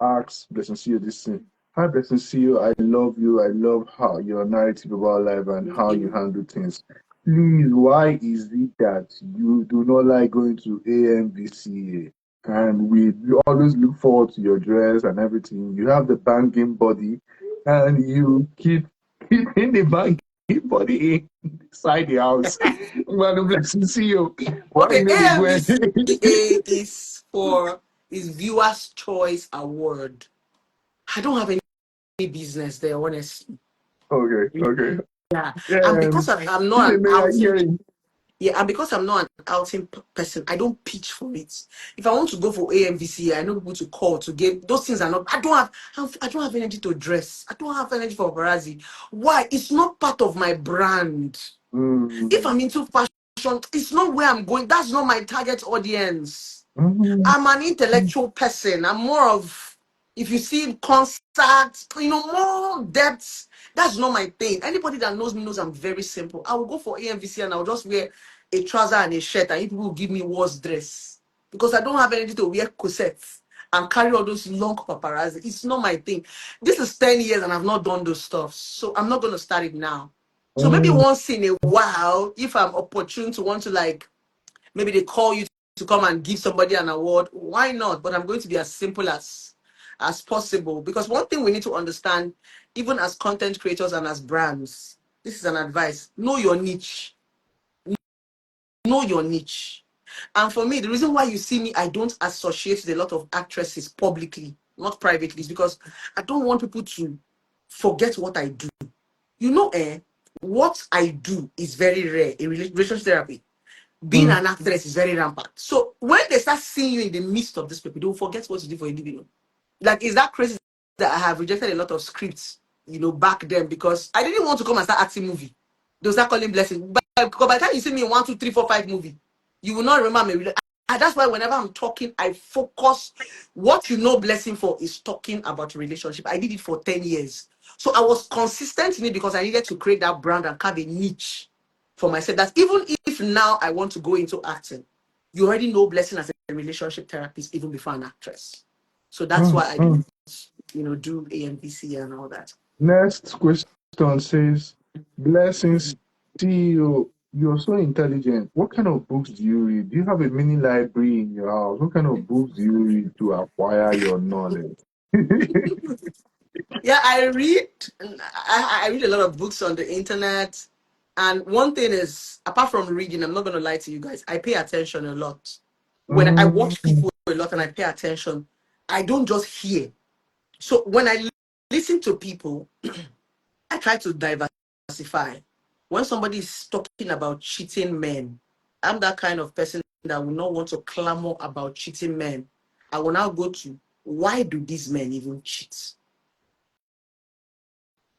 ask BlessingCEO this thing? Hi, BlessingCEO, I love you. I love how your narrative about life and how you handle things. Please, why is it that you do not like going to AMVCA? And we always look forward to your dress and everything. You have the banging body, and you keep keeping the banging body inside the house. Man, BlessingCEO, why Okay, you know they go ahead? AMVCA is Viewers Choice Award. I don't have any business there, honestly. Okay, okay. Yeah, and because Um, I'm not an May I outing, hearing? yeah, and because I'm not an outing person, I don't pitch for it. If I want to go for AMVCA, I know people to call to get those things are not. I don't have energy to dress. I don't have energy for paparazzi. Why? It's not part of my brand. If Mm. I'm into fashion, it's not where I'm going. That's not my target audience. Mm. I'm an intellectual person. I'm more of, if you see concerts, more depth. That's not my thing. Anybody that knows me knows I'm very simple. I will go for AMVC and I'll just wear a trouser and a shirt, and people will give me worse dress because I don't have anything to wear corsets and carry all those long paparazzi. It's not my thing. This is 10 years and I've not done those stuff. So I'm not going to start it now. So maybe Mm. once in a while, if I'm opportune to want to, like, maybe they call you to come and give somebody an award, why not? But I'm going to be as simple as possible, because one thing we need to understand, even as content creators and as brands, this is an advice: know your niche. Know your niche. And for me, the reason why you see me, I don't associate with a lot of actresses publicly, not privately, is because I don't want people to forget what I do. What I do is very rare in relationship therapy. Being Mm. an actress is very rampant. So when they start seeing you in the midst of this people, they will forget what you do for a living. Like, is that crazy that I have rejected a lot of scripts, back then, because I didn't want to come and start acting movie. They'll start calling blessing. But by the time you see me in 1, 2, 3, 4, 5 movie, you will not remember me. And that's why whenever I'm talking, I focus. What blessing for is talking about relationship. I did it for 10 years. So I was consistent in it because I needed to create that brand and carve a niche for myself. That even if now I want to go into acting, you already know blessing as a relationship therapist even before an actress. So that's Mm. why I Mm. do, do AMVC and all that. Next question says, Blessings CEO, you're so intelligent. What kind of books do you read? Do you have a mini library in your house? What kind of books do you read to acquire your knowledge? Yeah, I read. I read a lot of books on the internet, and one thing is, apart from reading, I'm not gonna lie to you guys, I pay attention a lot. When I watch Mm. people a lot and I pay attention, I don't just hear. So when I listen to people, I try to diversify. When somebody is talking about cheating men, I'm that kind of person that will not want to clamor about cheating men. I will now go to, why do these men even cheat?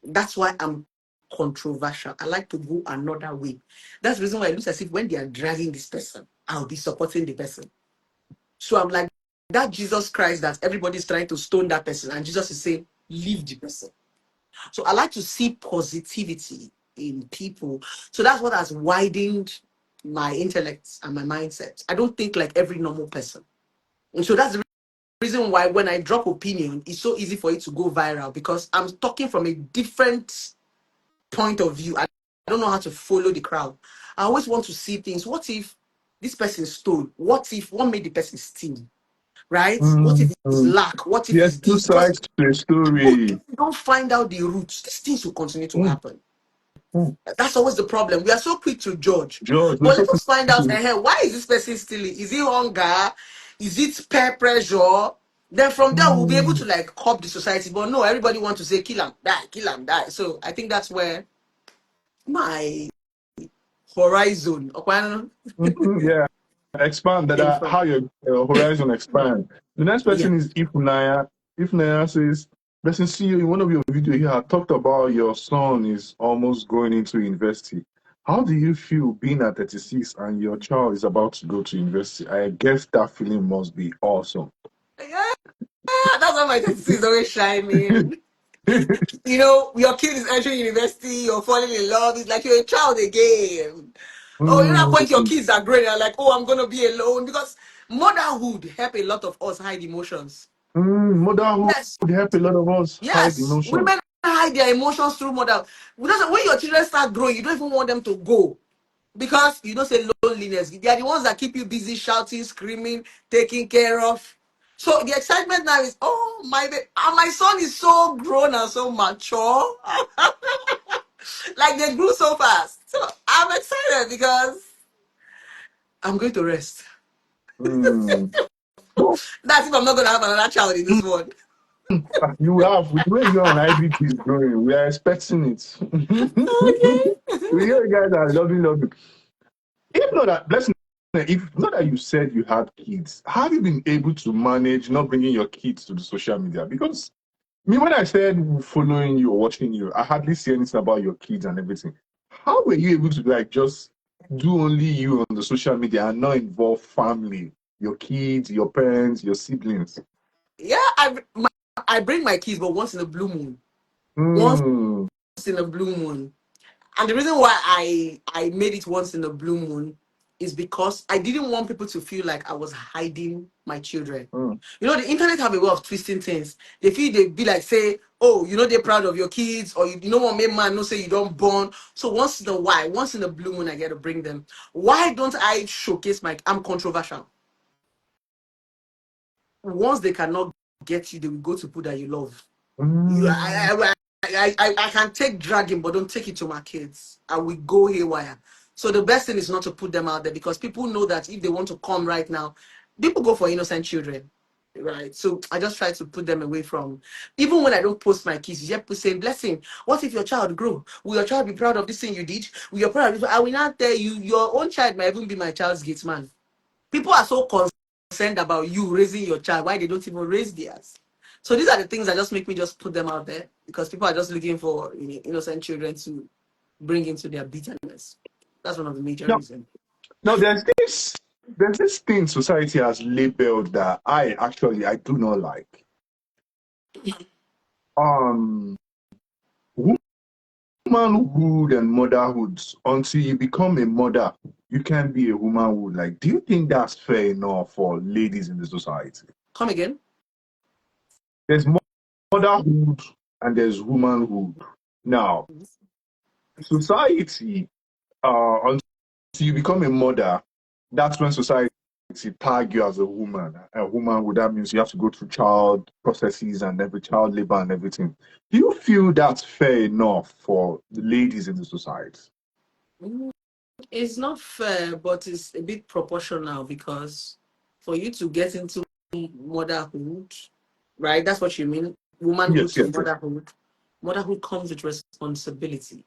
That's why I'm controversial. I like to go another way. That's the reason why it looks as if when they are dragging this person, I'll be supporting the person. So I'm like that Jesus Christ that everybody's trying to stone that person, and Jesus is saying, leave the person. So I like to see positivity in people. So that's what has widened my intellect and my mindset. I don't think like every normal person. And so that's the reason why when I drop opinion, it's so easy for it to go viral, because I'm talking from a different point of view. I don't know how to follow the crowd. I always want to see things. What if this person stole? What made the person steal? Right? What if it's Mm. lack? What if There's it's two this? Because sides to a if story. you don't find out the roots, these things will continue to Mm. happen. Mm. That's always the problem. We are so quick to judge. George, we're But so let us find out, to. why is this person stealing? Is it hunger? Is it peer pressure? Then from there, we'll be able to Mm. like cop the society. But no, everybody wants to say, kill and die. So I think that's where my horizon Mhm. Yeah, expand that, came from. how your horizon expand. The next Yeah. person is Ifunaya. Ifunaya says, Blessing, see you in one of your videos here. I talked about your son is almost going into university. How do you feel being at 36 and your child is about to go to university? I guess that feeling must be awesome. Yeah, that's why my 36 is always shining. Your kid is entering university, you're falling in love. It's like you're a child again. Oh, that point your Mm. kids are growing. You're like, oh, I'm gonna be alone, because motherhood help a lot of us hide emotions. Motherhood Yes, help a lot of us hide yes. emotion. Women hide their emotions through mother. Because when your children start growing, you don't even want them to go. Because you don't say loneliness. They are the ones that keep you busy, shouting, screaming, taking care of. So the excitement now is, oh my son is so grown and so mature. Like they grew so fast. So I'm excited because I'm going to rest. Mm. So, That's if I'm not gonna have another child in this one. you have, with the way your IVD is growing, we are expecting it. We Okay. hear you guys are loving. If not that, blessing, if not that you said you had kids, how have you been able to manage not bringing your kids to the social media? Because me, when I said following you or watching you, I hardly see anything about your kids and everything. How were you able to like just do only you on the social media and not involve family, your kids, your parents, your siblings? Yeah, I bring my kids, but once in a blue moon. Once Mm, in a blue moon. And the reason why I made it once in a blue moon is because I didn't want people to feel like I was hiding my children. mm, You know, the internet have a way of twisting things. They feel they be like, say, oh, you know, they're proud of your kids, or you know what, make man no say you don't born. So once in a blue moon, I get to bring them. Why don't I showcase my? I'm controversial. Once they cannot get you, they will go to people that you love. You, mm, I can take dragging, but don't take it to my kids. I will go haywire. So the best thing is not to put them out there because people know that if they want to come right now, people go for innocent children, right? So I just try to put them away from. Even when I don't post my kids, you hear people saying, "Blessing, what if your child grow? Will your child be proud of this thing you did? Will your proud of this?" I will not tell you. Your own child might even be my child's gate man. People are so concerned about you raising your child, why they don't even raise theirs. So these are the things that just make me just put them out there because people are just looking for innocent children to bring into their bitterness. That's one of the major now, reasons. now there's this thing society has labeled that I do not like. Um Womanhood and motherhood. Until you become a mother, you can't be a womanhood. Like, do you think that's fair enough for ladies in the society? Come again. There's motherhood and there's womanhood. Now, society, until you become a mother, that's when society tag you as a woman. A womanhood, that means you have to go through child processes and every child labor and everything. Do you feel that's fair enough for the ladies in the society? Mm, it's not fair, but it's a bit proportional because for you to get into motherhood, right? That's what you mean. Womanhood Yes, to yes, yes. motherhood. Motherhood comes with responsibility.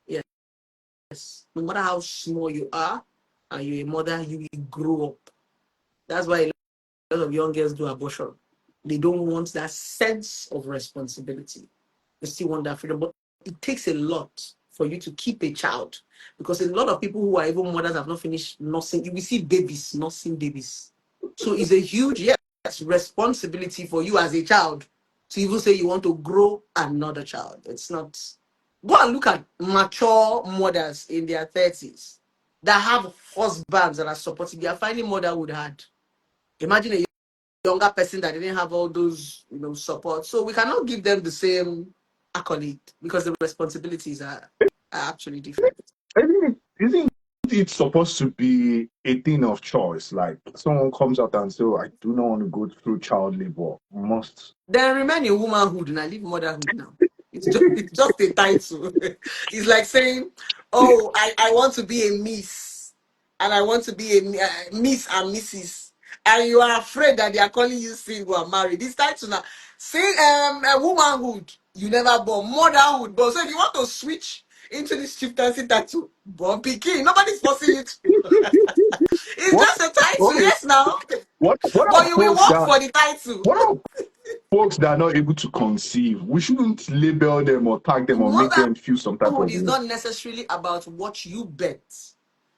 Yes. No matter how small you are, and you're a mother, you will grow up. That's why a lot of young girls do abortion. They don't want that sense of responsibility. They still want that freedom. But it takes a lot for you to keep a child. Because a lot of people who are even mothers have not finished nursing. You will see babies, nursing babies. So it's a huge, yes, responsibility for you as a child to even say you want to grow another child. It's not. Go and look at mature mothers in their 30s that have husbands that are supporting. They are finding motherhood hard. Imagine a younger person that didn't have all those, support. So we cannot give them the same accolade because the responsibilities are actually different. Isn't it supposed to be a thing of choice? Like someone comes out and says, oh, I do not want to go through child labor. Must. Then remain in womanhood and I leave motherhood now. It's just a title. It's like saying, oh, I want to be a miss and I want to be a miss and Mrs. And you are afraid that they are calling you single and married. This title now. Say a womanhood, you never born, motherhood. But so if you want to switch into this chieftaincy title, born pikin, nobody's forcing you to. It's What? just a title, Okay. yes now. What But are you will folks work that for the title. what are folks that are not able to conceive? We shouldn't label them or tag them or make them feel some type Motherhood of is way. not necessarily about what you bet.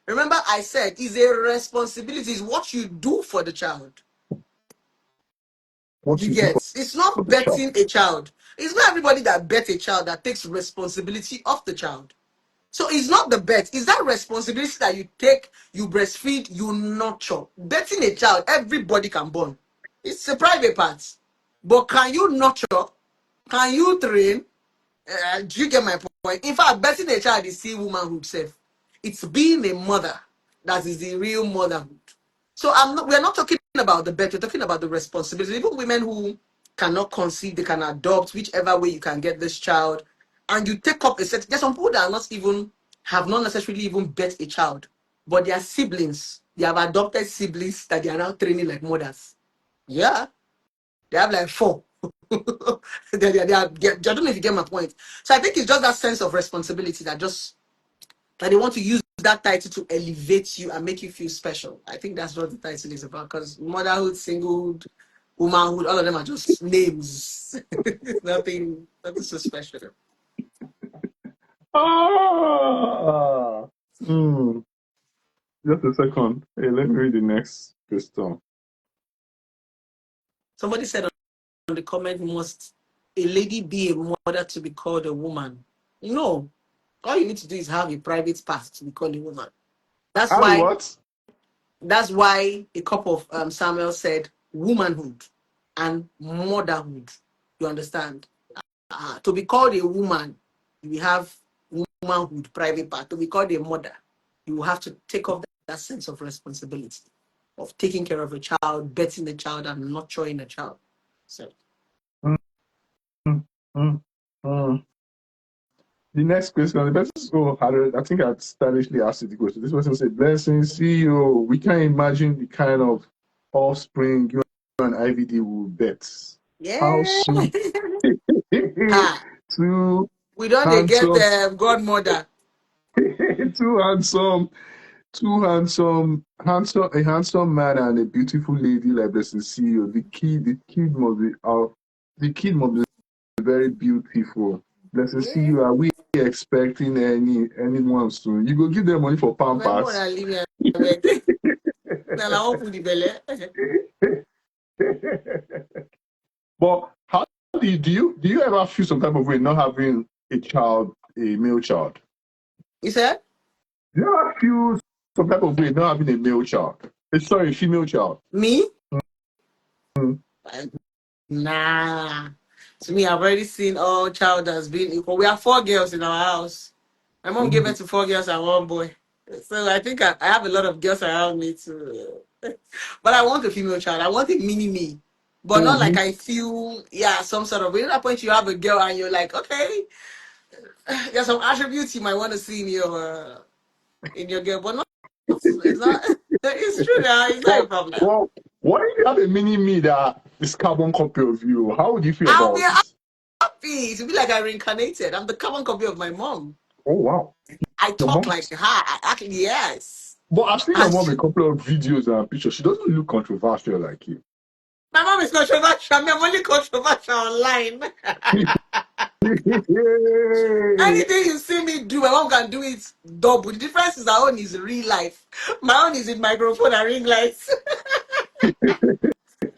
Remember, I said it's a responsibility, it's what you do for the child. What You you do get it's not for the child. betting a child. It's not everybody that bet a child that takes responsibility of the child. So it's not the bet, it's that responsibility that you take, you breastfeed, you nurture. Betting a child, everybody can born. It's a private part. But can you nurture? Can you train? Do you get my point? In fact, betting a child is still womanhood self. It's being a mother that is the real motherhood. So we're not talking about the bet, we're talking about the responsibility. Even women who cannot conceive, they can adopt, whichever way you can get this child. And you take up a set. There's some people that are not even have not necessarily even bet a child, but their siblings, they have adopted siblings that they are now training like mothers. Yeah. They have like four. I don't know if you get my point. So I think it's just that sense of responsibility that they want to use that title to elevate you and make you feel special. I think that's what the title is about. Because motherhood, singlehood, womanhood, all of them are just names. nothing so special. Ah, hmm. Just a second. Hey, let me read the next question. Somebody said on the comment, must a lady be a mother to be called a woman? No. All you need to do is have a private part to be called a woman. That's How the why what? that's why a couple of Samuel said womanhood and motherhood. You understand? To be called a woman, you have womanhood, private part. To be called a mother, you have to take off that sense of responsibility of taking care of a child, birthing the child, and nurturing the child. So Mm, mm, mm, mm. The next question, the person so had, I think I stylishly asked it the question. This person said, Blessing CEO, we can't imagine the kind of offspring you and IVD will bet. How yeah. soon? Ha. Too We don't they get handsome, godmother. too handsome, a handsome man and a beautiful lady like Blessing CEO. The kid must be very beautiful. Blessing Yeah. CEO, are we expecting anyone soon? You go give them money for My mom Pampers. and leave me beg. Now I won't put the belly. But how do you ever feel some type of way not having a child, a male child? You said? Do you ever feel some type of way not having a male child? Sorry, a female child. Me? Mm, Nah. To me, I've already seen all child has been equal. We have 4 girls in our house. My mom gave mm, birth to 4 girls and 1 boy. So I think I have a lot of girls around me too. But I want a female child. I want a mini me. But not like mm, I feel, yeah, some sort of. At that point, you have a girl and you're like, okay, there's some attributes you might want to see in your girl, but not. It's not. It's true now. It's not a well, problem. well, what if you have a mini me that is carbon copy of you? How would you feel I'll be about it? happy to be like I reincarnated. I'm the carbon copy of my mom. Oh wow, I your talk mom. like her. Actually, yes. But I've seen your And mom in a couple of videos and pictures. She doesn't look controversial like you. my mom is controversial. I'm only controversial online. Anything you see me do, my mom can do it double. The difference is her own is real life. My own is in microphone and ring lights.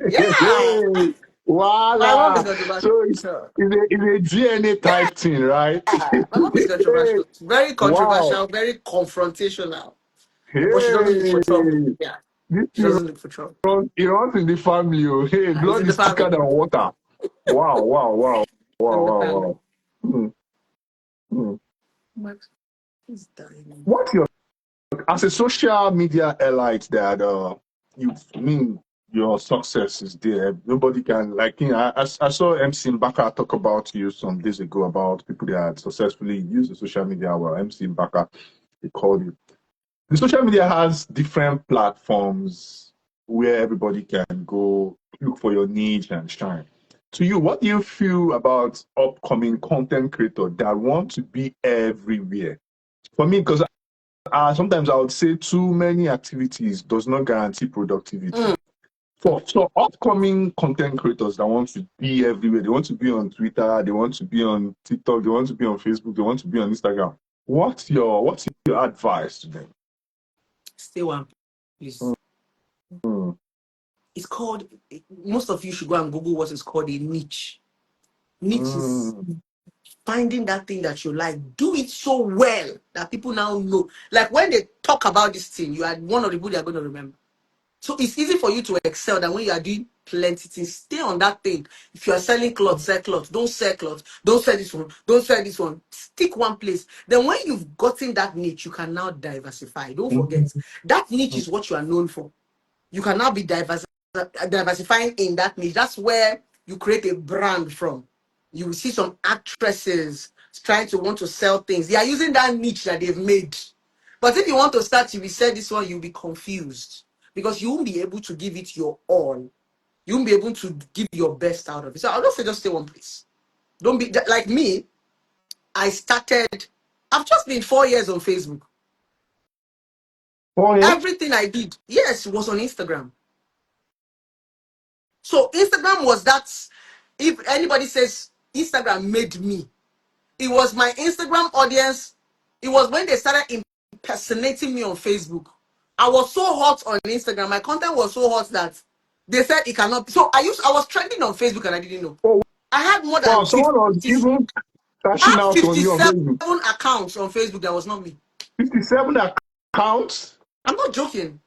Yeah. My mom is Voila! controversial. So it's a DNA type thing, right? My mom is controversial. Very Wow. controversial, very confrontational. But she doesn't look for trouble. Hey, Yeah. this She doesn't look for trouble. it runs in the family. Oh. Hey, It's blood in the is thicker family. than water. Wow, wow, wow, It's wow, in the wow, family. wow. Hmm, hmm. Max is dying. What's your as a social media elite that you mean your success is there? Nobody can I saw MC Mbaka talk about you some days ago about people that had successfully used the social media. Well, MC Mbaka, he called you. The social media has different platforms where everybody can go look for your niche and shine. To you, what do you feel about upcoming content creators that want to be everywhere? For me, because sometimes I would say too many activities does not guarantee productivity. Mm. For upcoming content creators that want to be everywhere, they want to be on Twitter, they want to be on TikTok, they want to be on Facebook, they want to be on Instagram. What's your advice to them? Stay one, please. Mm, It's called, most of you should go and Google what is called a niche. Niche is mm, finding that thing that you like. Do it so well that people now know. Like when they talk about this thing, you are one of the people they are going to remember. So it's easy for you to excel than when you are doing plenty things. Stay on that thing. If you are selling clothes, sell clothes. Don't sell clothes. Don't sell this one. Don't sell this one. Stick one place. Then when you've gotten that niche, you can now diversify. Don't forget. mm, That niche is what you are known for. You can now be diversifying in that niche. That's where you create a brand from. You will see some actresses trying to want to sell things. They are using that niche that they've made. But if you want to start, you will sell this one, you'll be confused because you won't be able to give it your all. You won't be able to give your best out of it. So I'll just say, just stay one place. Don't be like me. I started, I've just been 4 years on Facebook. oh yeah. Everything I did, yes, was on Instagram. So Instagram was that. If anybody says Instagram made me, It was my Instagram audience. It was when they started impersonating me on Facebook. I was so hot on Instagram. My content was so hot that they said it cannot be. So I was trending on Facebook and I didn't know. Oh, I had more wow, than someone was 50, even I cashing had out on you on 57 Facebook. accounts on Facebook that was not me. 57 accounts? I'm not joking.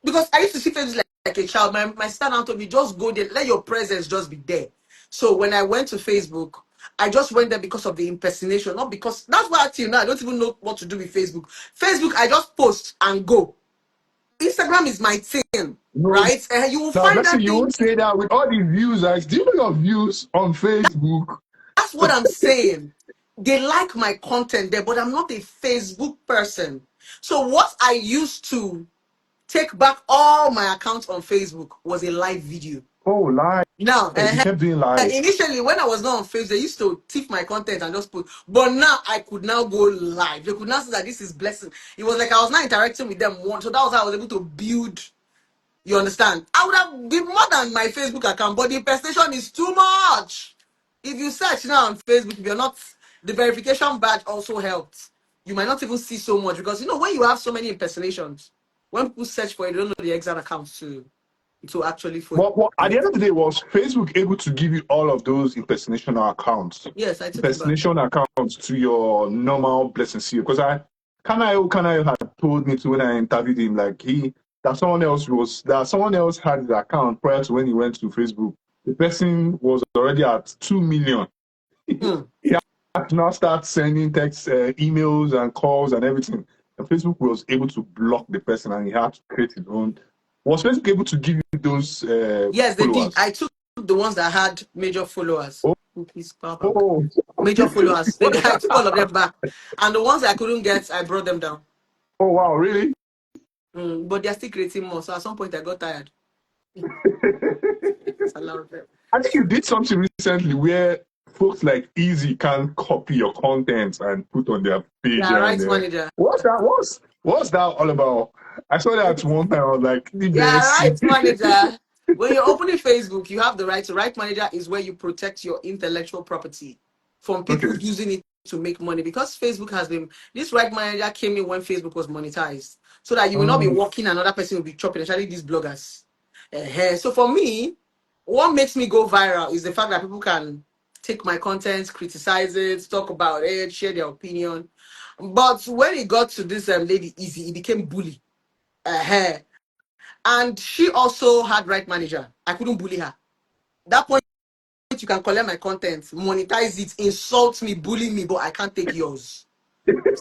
Because I used to see Facebook like a child. My sister now told me, just go there, let your presence just be there. So when I went to Facebook, I just went there because of the impersonation, not because that's why till now I don't even know what to do with Facebook. Facebook, I just post and go. Instagram is my thing, No, right? And you will now find listen, that you thing. won't say that with all the views. Do you know your views on Facebook? That's what I'm saying. They like my content there, but I'm not a Facebook person. So what I used to take back all my accounts on Facebook was a live video. Oh, live. Now, You kept doing live. initially when I was not on Facebook, they used to thief my content and just put. But now I could now go live. They could now see that this is blessing. It was like I was not interacting with them once, so that was how I was able to build. You understand? I would have been more than my Facebook account, but the impersonation is too much. If you search now on Facebook, if you're not, the verification badge also helped. You might not even see so much because when you have so many impersonations, when people search for it, they don't know the exact accounts to actually follow But at the it. end of the day, was Facebook able to give you all of those impersonation accounts? Yes, I took it back. Impersonation accounts to your normal Blessing CEO? Because Kanayo had told me to when I interviewed him, like that someone else had the account prior to when he went to Facebook. The person was already at 2 million. Hmm. He had to now start sending texts, emails, and calls and everything. And Facebook was able to block the person, and he had to create his own. Was Facebook able to give you those Yes, they did. followers? I took the ones that had major followers. Oh, Oh, please, power bank. oh, Major followers. I took all of them back. And the ones I couldn't get, I brought them down. oh, wow, really? But they're still creating more. So at some point, I got tired. It's a lot of them. I think you did something recently where folks like Easy can copy your content and put on their page. Yeah, And rights manager. what's that all about? I saw that one time. I was like, the Yeah, best. rights manager. When you're opening Facebook, you have the right. So right manager is where you protect your intellectual property from people Okay. using it to make money. Because Facebook has been, this right manager came in when Facebook was monetized. So that you will not be Um, working, another person will be chopping, especially these bloggers. So for me, what makes me go viral is the fact that people can take my content, criticize it, talk about it, share their opinion. But when it got to this lady Easy, it became bully. Uh, and she also had right manager. I couldn't bully her. That point, you can collect my content, monetize it, insult me, bully me, but I can't take yours.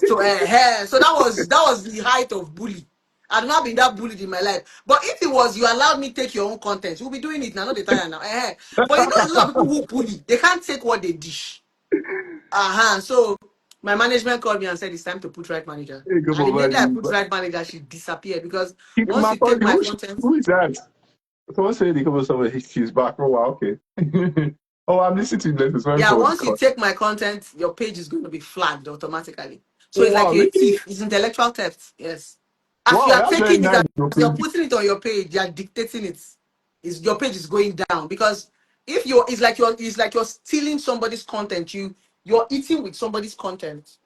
So that was the height of bully. I've not been that bullied in my life. But if it was you allowed me take your own content, we'll be doing it now, not the time now. But there's a lot of people who bully. They can't take what they dish. So my management called me and said it's time to put right manager. hey, go And for immediately I money. put right manager, she disappeared because Kick once my you take body. my content, Who is that? Someone said they come someone. She's back. Oh, wow. Okay. Oh, I'm listening to this. Sorry yeah, for the once you call. take my content, your page is going to be flagged automatically. So Oh, it's like wow. a Really? thief. It's intellectual theft. Yes. As you Wow, are that's very taking it, nice. as you're putting it on your page, you are dictating it. Your page is going down because if it's like you're stealing somebody's content. You're eating with somebody's content.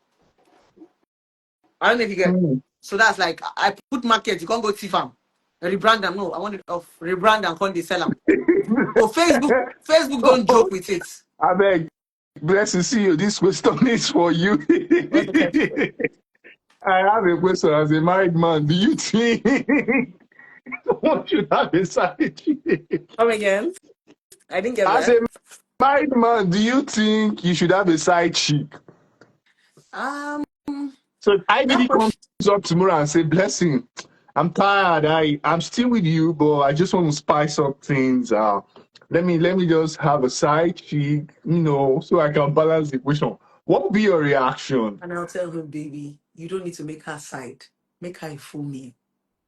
I don't know if you get. Hmm. So that's like I put market. You can't go thief them, rebrand them. No, I want it off. Rebrand and can't they sell them. So Facebook don't joke with it. I beg, bless to see you. This question is for you. What's the question? I have a question as a married man. Do you think one should have a side chick? Come again. I didn't get As that. a married man, do you think you should have a side chick? Um, So if that IVD comes question. up tomorrow and say, Blessing, I'm tired. I'm still with you, but I just want to spice up things. Let me just have a side chick, so I can balance the equation. What would be your reaction? And I'll tell him, baby, you don't need to make her side. Make her a full meal.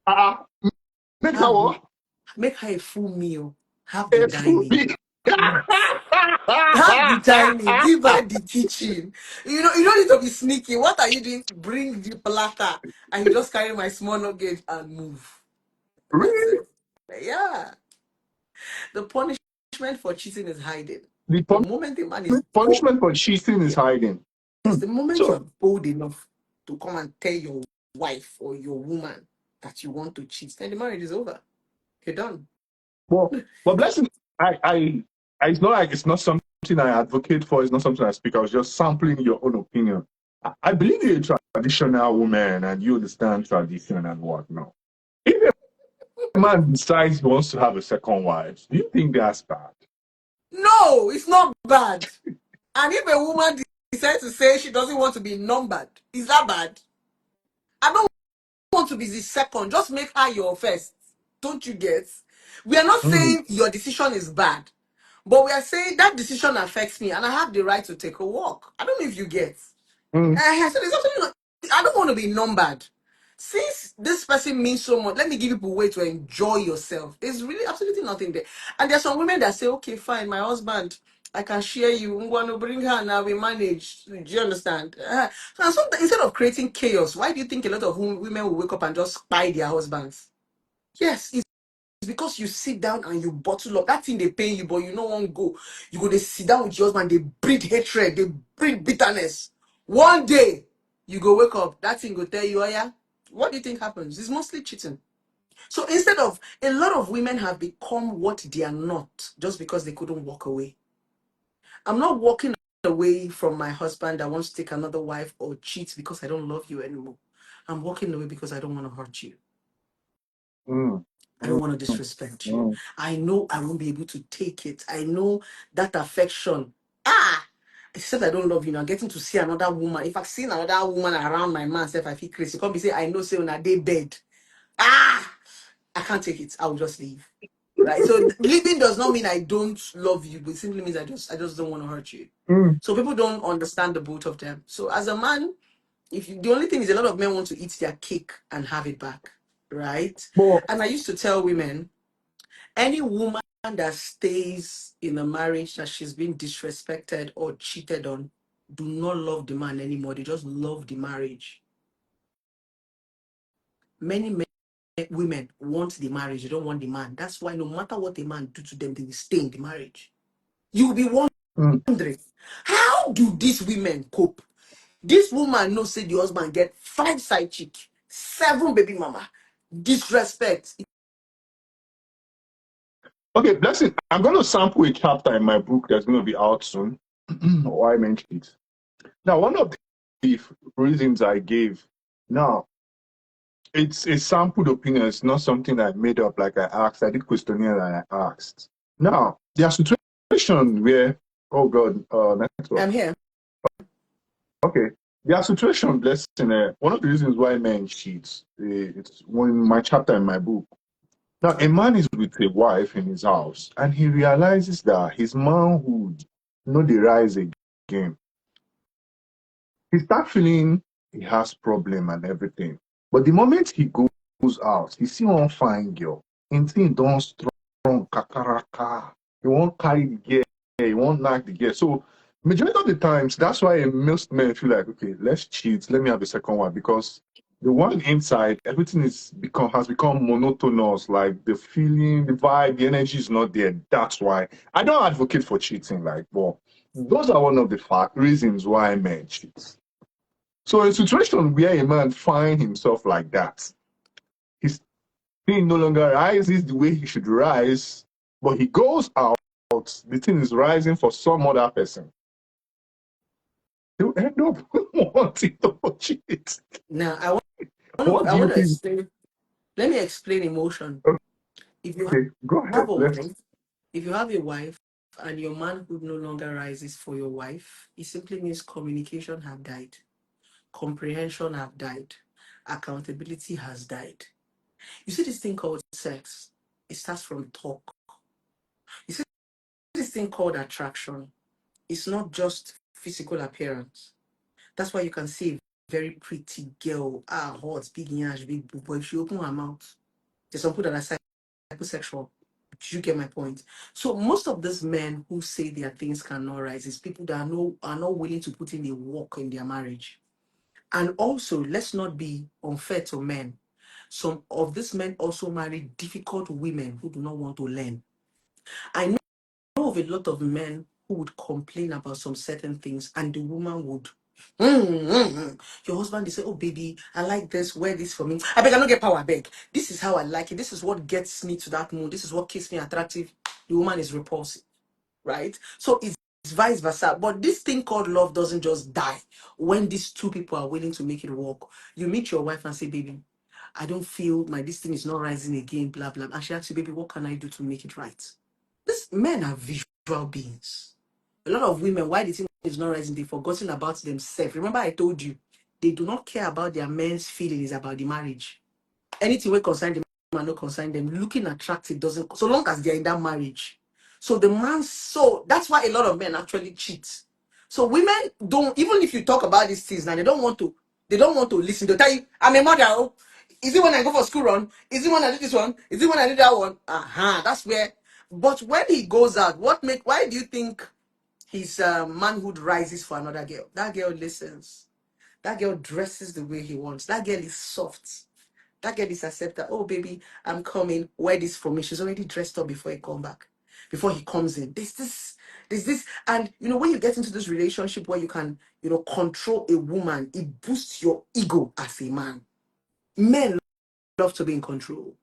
Uh, make her Have what? make her a full meal. Have the A full dining. meal. Have the dining. Give her the kitchen. You don't need to be sneaky. What are you doing? Bring the platter. And you just carry my small luggage and move. That's Really? it. Yeah. The punishment for cheating is hiding. The The moment a man is punishment for cheating is hiding. Yes, the moment you So, are bold enough to come and tell your wife or your woman that you want to cheat, then the marriage is over. You're done. well, blessing. It's not like it's not something I advocate for. It's not something I speak. I was just sampling your own opinion. I believe you're a traditional woman and you understand tradition and whatnot. If a man decides he wants to have a second wife, do you think that's bad? No, it's not bad. And if a woman decides to say she doesn't want to be numbered, is that bad? I don't want to be the second. Just make her your first. Don't you get? We are not Mm, saying your decision is bad, but we are saying that decision affects me and I have the right to take a walk. I don't know if you get. mm, So there's absolutely not, I don't want to be numbered. Since this person means so much, let me give people a way to enjoy yourself. There's really absolutely nothing there. And there's some women that say, okay, fine, my husband, I can share you. I'm going to bring her now, we manage. Do you understand? So sometimes, instead of creating chaos, why do you think a lot of women will wake up and just spy their husbands? Yes, it's because you sit down and you bottle up. That thing they pay you, but you no one go. You go, they sit down with your husband, they breed hatred, they breed bitterness. One day, you go wake up, that thing go tell you, oh yeah, what do you think happens? It's mostly cheating. So instead of, a lot of women have become what they are not just because they couldn't walk away. I'm not walking away from my husband that wants to take another wife or cheat because I don't love you anymore. I'm walking away because I don't want to hurt you. mm, I don't mm, want to disrespect you. mm, I know I won't be able to take it. I know that affection. Ah, I said I don't love you now. Getting to see another woman. If I've seen another woman around my man, if I feel crazy, come be say I know say on a day bed. Ah, I can't take it. I will just leave. Right. So leaving does not mean I don't love you, but it simply means I just don't want to hurt you. mm. So people don't understand the both of them. So as a man, if you, the only thing is a lot of men want to eat their cake and have it back, right? But And I used to tell women, any woman that stays in a marriage that she's been disrespected or cheated on, do not love the man anymore. They just love the marriage. Many men, women want the marriage. They don't want the man. That's why no matter what the man do to them, they will stay in the marriage. You will be mm. wondering, how do these women cope? This woman knows say the husband get 5 side chick, 7 baby mama, disrespect. Okay, blessing. I'm going to sample a chapter in my book that's going to be out soon. Why I mentioned it. Now, one of the reasons I gave, now, it's a sampled opinion. It's not something I made up like I asked. I did questionnaire and I asked. Now, there are situations where, oh God, network. I'm here. Okay. There are situations, blessing. One of the reasons why men cheat, it's one in my chapter in my book. Now, a man is with a wife in his house and he realizes that his manhood not the rise again. He start feeling he has problem and everything. But the moment he goes out, he see one fine girl. And thing don't strong kakaraka. He won't carry the gear, he won't knock the gear. So majority of the times, that's why most men feel like, okay, let's cheat, let me have a second one. Because the one inside, everything has become monotonous, like the feeling, the vibe, the energy is not there. That's why I don't advocate for cheating, like, but those are one of the reasons why men cheat. So in a situation where a man finds himself like that, his thing no longer rises the way he should rise, but he goes out, the thing is rising for some other person. He'll end up wanting to cheat. Now What I do you want to think? explain. Let me explain emotion. If you Okay, go have ahead. a Let's. wife, if you have a wife and your manhood no longer rises for your wife, it simply means communication have died, comprehension have died, accountability has died. You see this thing called sex, it starts from talk. You see this thing called attraction, it's not just physical appearance. That's why you can see a very pretty girl, hot, big yash, big boob, but if she open her mouth, there's some people that are hypersexual. Do you get my point? So most of these men who say their things cannot rise is people that are not willing to put in the work in their marriage. And also, let's not be unfair to men. Some of these men also marry difficult women who do not want to learn. I know of a lot of men who would complain about some certain things, and the woman would Your husband, they say, oh, baby, I like this. Wear this for me. I beg, I don't get power. I beg. This is how I like it. This is what gets me to that mood. This is what keeps me attractive. The woman is repulsive, right? So it's vice versa. But this thing called love doesn't just die when these two people are willing to make it work. You meet your wife and say, baby, I don't feel my this thing is not rising again, blah, blah. And she asks you, baby, what can I do to make it right? These men are visual beings. A lot of women, why the thing is not rising, they've forgotten about themselves. Remember, I told you, they do not care about their men's feelings about the marriage. Anything will concern them and not concern them. Looking attractive doesn't, so long as they're in that marriage. So the man, so that's why a lot of men actually cheat. So women don't, even if you talk about these things now, they don't want to listen. They'll tell you, I'm a mother. Oh. Is it when I go for school run? Is it when I do this one? Is it when I do that one? That's where. But when he goes out, why do you think his manhood rises for another girl? That girl listens. That girl dresses the way he wants. That girl is soft. That girl is accepted. Oh, baby, I'm coming. Wear this for me. She's already dressed up before he come back. Before he comes in. There's this. And, when you get into this relationship where you can, control a woman, it boosts your ego as a man. Men love to be in control.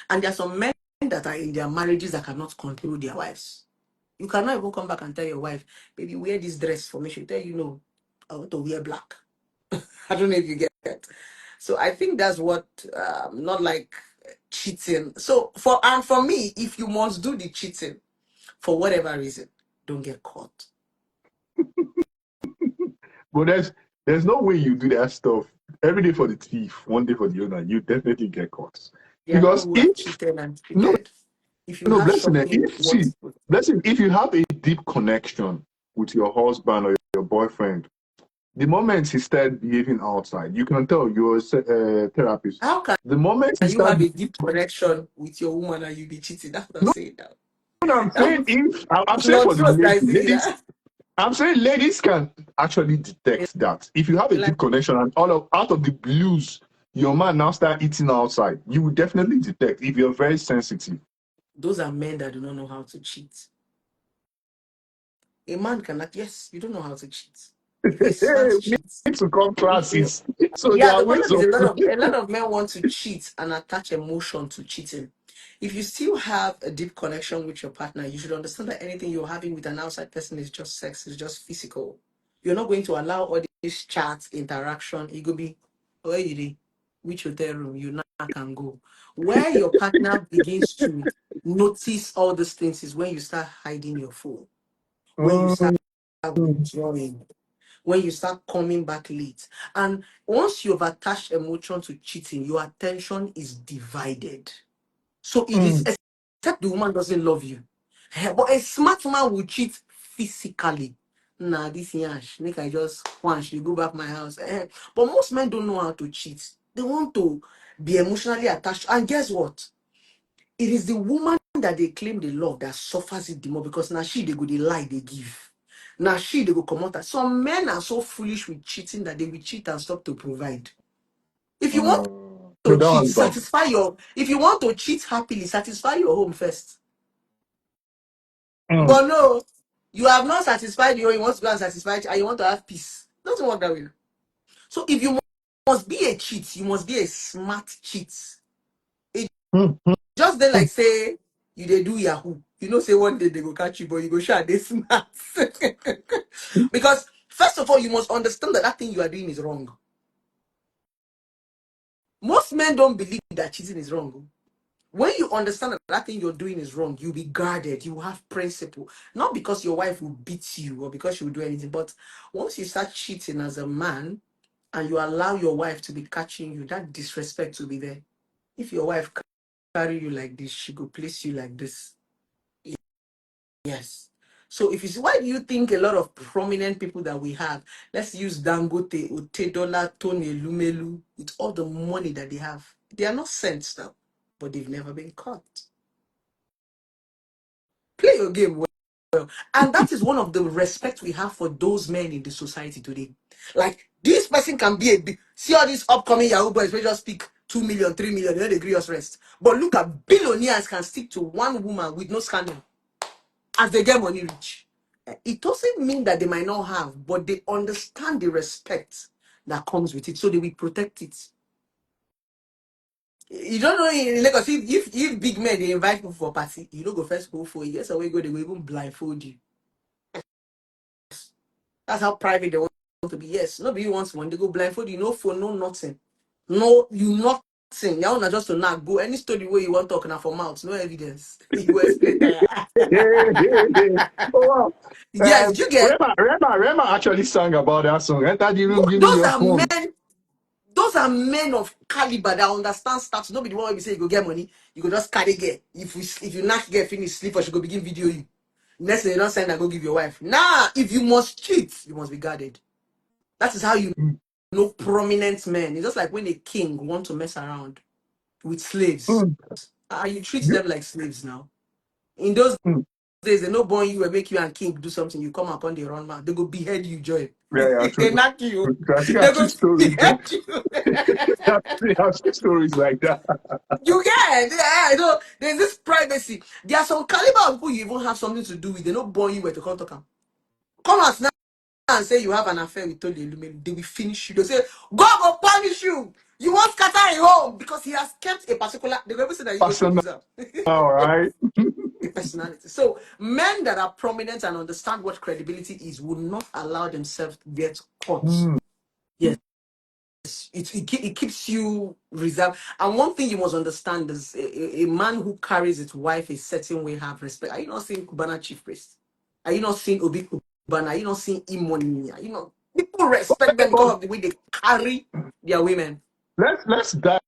And there are some men that are in their marriages that cannot control their wives. You cannot even come back and tell your wife, baby, wear this dress for me. She'll tell you, no, I want to wear black. I don't know if you get it. So I think that's what, not like cheating. So for me, if you must do the cheating for whatever reason, don't get caught. But there's no way you do that stuff every day for the thief, one day for the owner. You definitely get caught. There are people Because who have if cheated and no cheated. If you no have blessing, something if worth, see blessing, if you have a deep connection with your husband or your boyfriend, the moment he started behaving outside, you can tell you're a therapist. how can The moment he you started, have a deep connection with your woman and you be cheating? That's what I'm no, saying now. I'm saying if I'm It's saying not for the trust that is doing ladies, that. I'm saying ladies can actually detect that. If you have a Like, deep connection and out of the blues, your man now start eating outside, you will definitely detect if you're very sensitive. those are men that do not know how to cheat. A man cannot, yes, you don't know how to cheat. If you're a smart We cheat, need to come if you classes. So there yeah, are the ways problem is of a lot of men want to cheat and attach emotion to cheating. If you still have a deep connection with your partner, you should understand that anything you're having with an outside person is just sex, is just physical. You're not going to allow all this chat interaction. You go be where you dey, which hotel room you now can go. Where your partner begins to notice all these things is when you start hiding your phone, when you start withdrawing, when you start coming back late. And once you've attached emotion to cheating, your attention is divided. So it is, except the woman doesn't love you. But a smart man will cheat physically. Nah, this yash, make I just once you go back my house. But most men don't know how to cheat. They want to be emotionally attached. And guess what? It is the woman that they claim they love that suffers it the more because now she they go they lie they give. Now she they go come out. Some men are so foolish with cheating that they will cheat and stop to provide. If you want no, to that cheat, one's bad. satisfy your if you want to cheat happily, satisfy your home first. Mm, But no, you have not satisfied your home, you want to go and satisfy and you want to have peace. It doesn't work that way. So if you must be a cheat, you must be a smart cheat. mm, Just they like mm, say you they do Yahoo. Say one day they go catch you, but you go share they smart. Because first of all, you must understand that thing you are doing is wrong. Most men don't believe that cheating is wrong. When you understand that thing you're doing is wrong, you'll be guarded, you will have principle. Not because your wife will beat you or because she will do anything, but once you start cheating as a man and you allow your wife to be catching you, that disrespect will be there. If your wife carry you like this, she will place you like this. Yes. So if you see, why do you think a lot of prominent people that we have, let's use Dangote, Otedola, Tony Lumelu, with all the money that they are not sent now, but they've never been caught. Play your game well. And that is one of the respect we have for those men in the society today. Like, this person can be see all these upcoming Yahoo boys, we just speak 2 million, 3 million, they agree us rest. But look at billionaires can stick to one woman with no scandal as they get money rich. It doesn't mean that they might not have, but they understand the respect that comes with it, so they will protect it. You don't know in Lagos, if big men they invite people for party, you don't go first go for it. Yes, away go, they will even blindfold you. That's how private they want to be. Yes, nobody wants one. They go blindfold you, no phone, no nothing. No, you nothing. You want just to not go. Any story where you want talking for mouth, no evidence. You go explain that. Oh, wow. Yes, you get Rema actually sang about that song. Enter the room, give me those your are phone. men. Those are men of caliber that understand stats. Nobody want to say you go get money. You go just carry get. If you not get finish sleep, or she go begin video you. Next thing you don't send that go give your wife. Nah, if you must cheat, you must be guarded. That is how you Mm, know prominent men. It's just like when a king want to mess around with slaves. mm, You treat you- them like slaves now. In those mm. days, they no born you and make you and king do something. You come upon the run man. They go behead you, joy. Yeah, They true. knock you. I think I They have two go stories. behead you. I have two stories like that. You get, yeah, there's this privacy. There are some caliber of people you even have something to do with. They not born you where to come talk. Come out now and say you have an affair with Tony Illumin. They will finish you. They say, God will punish you. You won't scatter a home because he has kept a particular. They will say that you go to Personal, deserve right? a personality. So men that are prominent and understand what credibility is will not allow themselves to get caught. Mm, Yes. It keeps you reserved. And one thing you must understand is a man who carries his wife a certain way have respect. Are you not seeing Cubana chief priest? Are you not seeing Obi Cubana? Are you not seeing Imoni? Are you not? People respect them because but of the way they carry their women. let's dive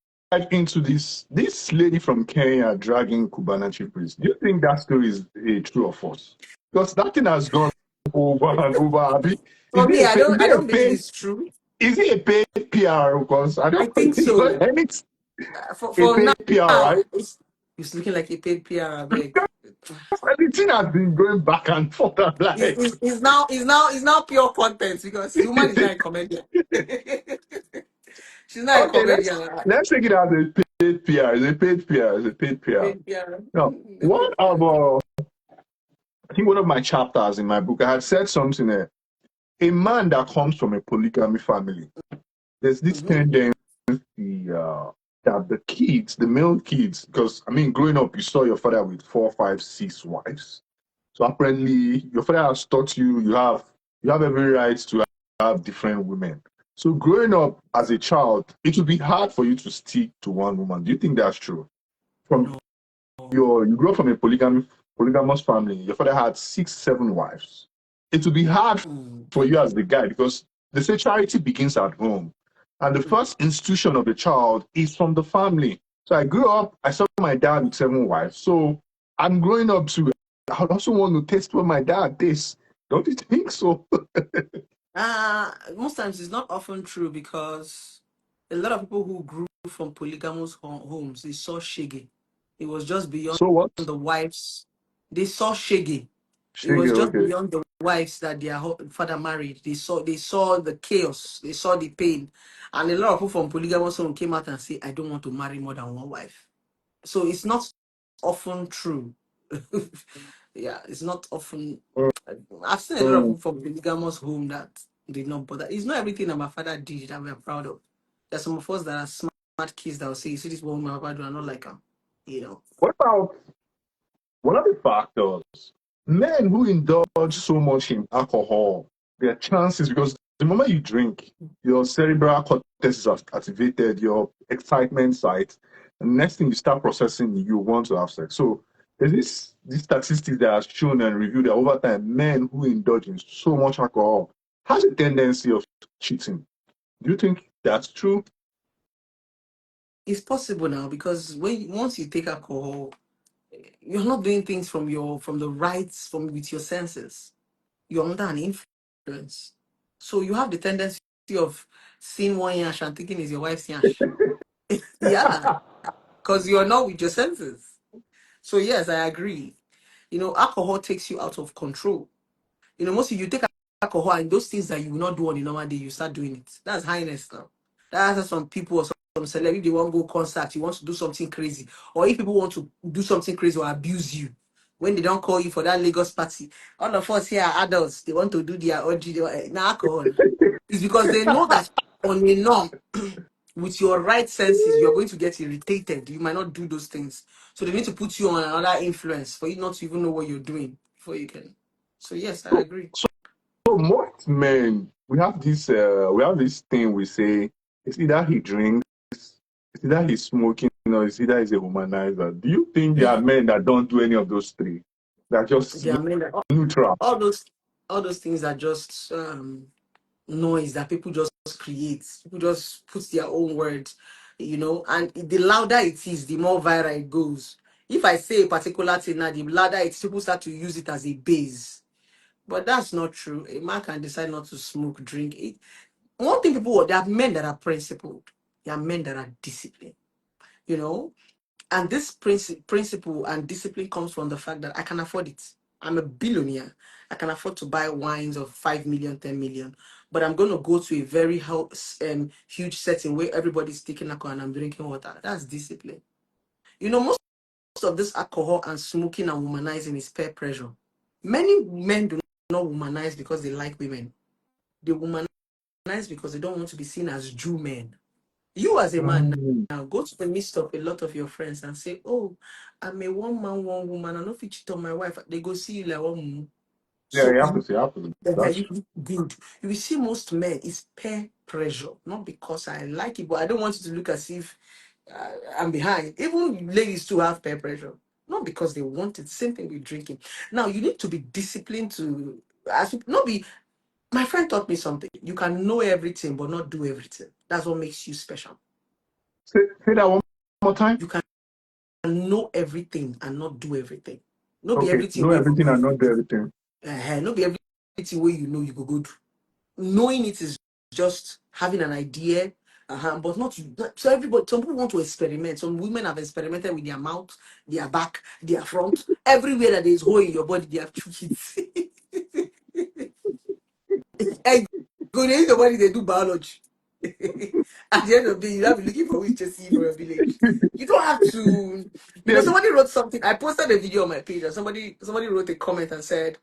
into this lady from Kenya dragging Cubana chief priest. Do you think that story is true or false? Because that thing has gone over and over. Abi. For me, I don't believe it's true. Is it a paid PR? Because I I don't think because so. it's a For paid PR, now, right? it's looking like a paid PR. I beg. Everything has been going back and forth. I'm like, It's now pure content because the woman is not a comedian. She's not a okay, let's comedian. let's take it as a paid PR. It's a paid PR. It's a paid PR. Paid PR. Now, The one paid PR. of I think one of my chapters in my book, I had said something there. A man that comes from a polygamy family, there's this Mm-hmm. tendency that the kids, the male kids, because I mean, growing up, you saw your father with 4, 5, 6 wives. So apparently, your father has taught you have every right to have different women. So growing up as a child, it would be hard for you to stick to one woman. Do you think that's true? From No. you grew up from a polygamous family. Your father had 6, 7 wives. It would be hard for Okay. you as the guy because they say charity begins at home, and the first institution of the child is from the family. So I grew up. I saw my dad with 7 wives. So I'm growing up to. I also want to taste what my dad tastes. Don't you think so? Most times it's not often true because a lot of people who grew from polygamous homes, they saw shege. It was just beyond So what? the wives. They saw shege. It Shiggy, was just okay. beyond the wives that their father married. They saw the chaos. They saw the pain. And a lot of people from polygamous home came out and say, I don't want to marry more than one wife. So it's not often true. Yeah, it's not often. I've seen a lot of Mm. people from polygamous home that did not bother. It's not everything that my father did that we're proud of. There's some of us that are smart kids that will say, "You see this one my papa do, I not like him." You know. What about one of the factors? Men who indulge so much in alcohol, their chances, because the moment you drink, your cerebral cortex is activated, your excitement site, and next thing you start processing, you want to have sex. So there's this statistics that has shown and reviewed that over time, men who indulge in so much alcohol has a tendency of cheating. Do you think that's true? It's possible now because once you take alcohol, you're not doing things from the rights from with your senses. You're under an influence. So you have the tendency of seeing one yash and thinking is your wife's yash. Yeah, because you're not with your senses. So yes, I agree. Alcohol takes you out of control. Most of you take alcohol and those things that you will not do on a normal day, you start doing it. That's highness now. That's how some people or some celebrity, they want to go concert, you want to do something crazy. Or if people want to do something crazy or abuse you, when they don't call you for that Lagos party. All of us here are adults. They want to do their orgy. Now alcohol. It's because they know that on a norm, with your right senses, you're going to get irritated. You might not do those things. So they need to put you on another influence for you not to even know what you're doing before you can. So yes, I So, agree. so most men, we have this thing we say, it's either he drinks, it's either he's smoking, or it's either he's a womanizer. Do you think there are men that don't do any of those three? That just There are men that neutral? all those things are just noise that people just create. People just put their own words, and the louder it is, the more viral it goes. If I say a particular thing now, the louder it is, people start to use it as a base. But that's not true. A man can decide not to smoke, drink. One thing there are men that are principled. There are men that are disciplined, you know. And this principle and discipline comes from the fact that I can afford it. I'm a billionaire. I can afford to buy wines of 5 million, 10 million. But I'm going to go to a very huge setting where everybody's taking alcohol and I'm drinking water. That's discipline. Most of this alcohol and smoking and womanizing is peer pressure. Many men do not womanize because they like women. They womanize because they don't want to be seen as Jew men. You as a man Mm. now go to the midst of a lot of your friends and say, "Oh, I'm a one man, one woman. I don't fit cheat on my wife." They go see you like one mumu. Yeah, So you have to say, you have to. That's you true. good. You will see most men is peer pressure, not because I like it, but I don't want you to look as if I'm behind. Even ladies too have peer pressure, not because they want it. Same thing with drinking. Now you need to be disciplined to not be. My friend taught me something. You can know everything, but not do everything. That's what makes you special. Say that one more time. You can know everything and not do everything. Not be Okay, everything know where you everything know and you not go do do. everything. Not be everything where you know you go do. Knowing it is just having an idea, but not so everybody. Some people want to experiment. Some women have experimented with their mouth, their back, their front, everywhere that there is hole in your body. They have took it. Hey, go there, your body. They do biology. At the end of the day, you have to be looking for which just see for your village. You don't have to. Yeah, Somebody wrote something. I posted a video on my page, and somebody wrote a comment and said,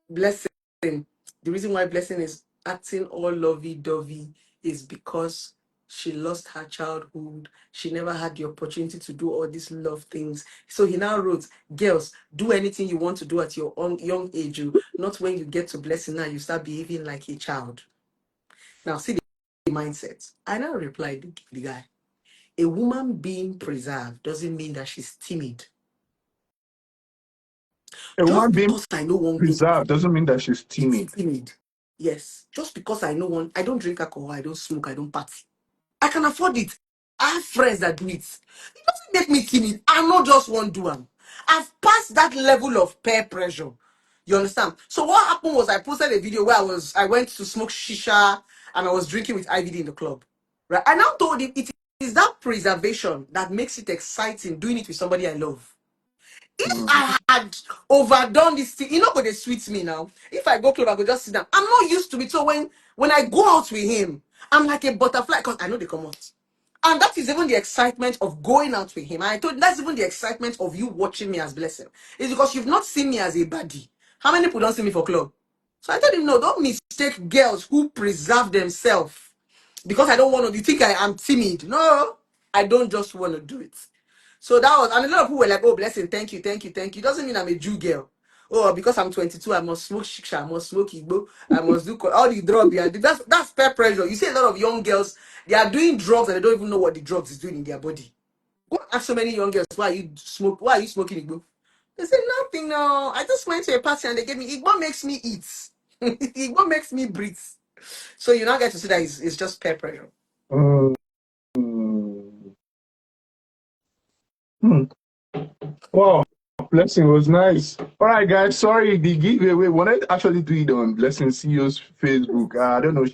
"Blessing. The reason why Blessing is acting all lovey-dovey is because she lost her childhood. She never had the opportunity to do all these love things." So he now wrote, "Girls, do anything you want to do at your own young age. Not when you get to Blessing now, you start behaving like a child." Now, see the mindset. I now replied to the guy, a woman being preserved doesn't mean that she's timid. a Just woman being because I know one girl preserved doesn't mean that she's is timid. timid. Yes. Just because I know one, I don't drink alcohol, I don't smoke, I don't party. I can afford it. I have friends that do it. It doesn't make me timid. I'm not just one doer. I've passed that level of peer pressure. You understand? So what happened was I posted a video where I went to smoke shisha and I was drinking with IVD in the club. Right? I now told him it is that preservation that makes it exciting doing it with somebody I love. If Mm. I had overdone this thing, but they sweet me now. If I go club, I go just sit down. I'm not used to it. So when I go out with him, I'm like a butterfly because I know they come out. And that is even the excitement of going out with him. And I told you, that's even the excitement of you watching me as Blessing. It's because you've not seen me as a baddie. How many people don't see me for club? So I told him, no, don't mistake girls who preserve themselves because I don't want to. You think I am timid? No, I don't just want to do it. So that was, and a lot of people were like, "Oh, Blessing, thank you, thank you, thank you." Doesn't mean I'm a Jew girl. Oh, because I'm 22, I must smoke shisha, I must smoke igbo, I must do all the drugs. Yeah, that's peer pressure. You see a lot of young girls, they are doing drugs and they don't even know what the drugs is doing in their body. Go ask so many young girls, why are you smoking igbo? They say nothing. No, I just went to a party and they gave me igbo makes me eat. Igbo makes me breathe. So you now get to see that it's just peer pressure. Mm. Hmm. Wow, Blessing was nice. All right, guys. Sorry, the giveaway. We wanted to actually do it on Blessing CEO's Facebook. I don't know.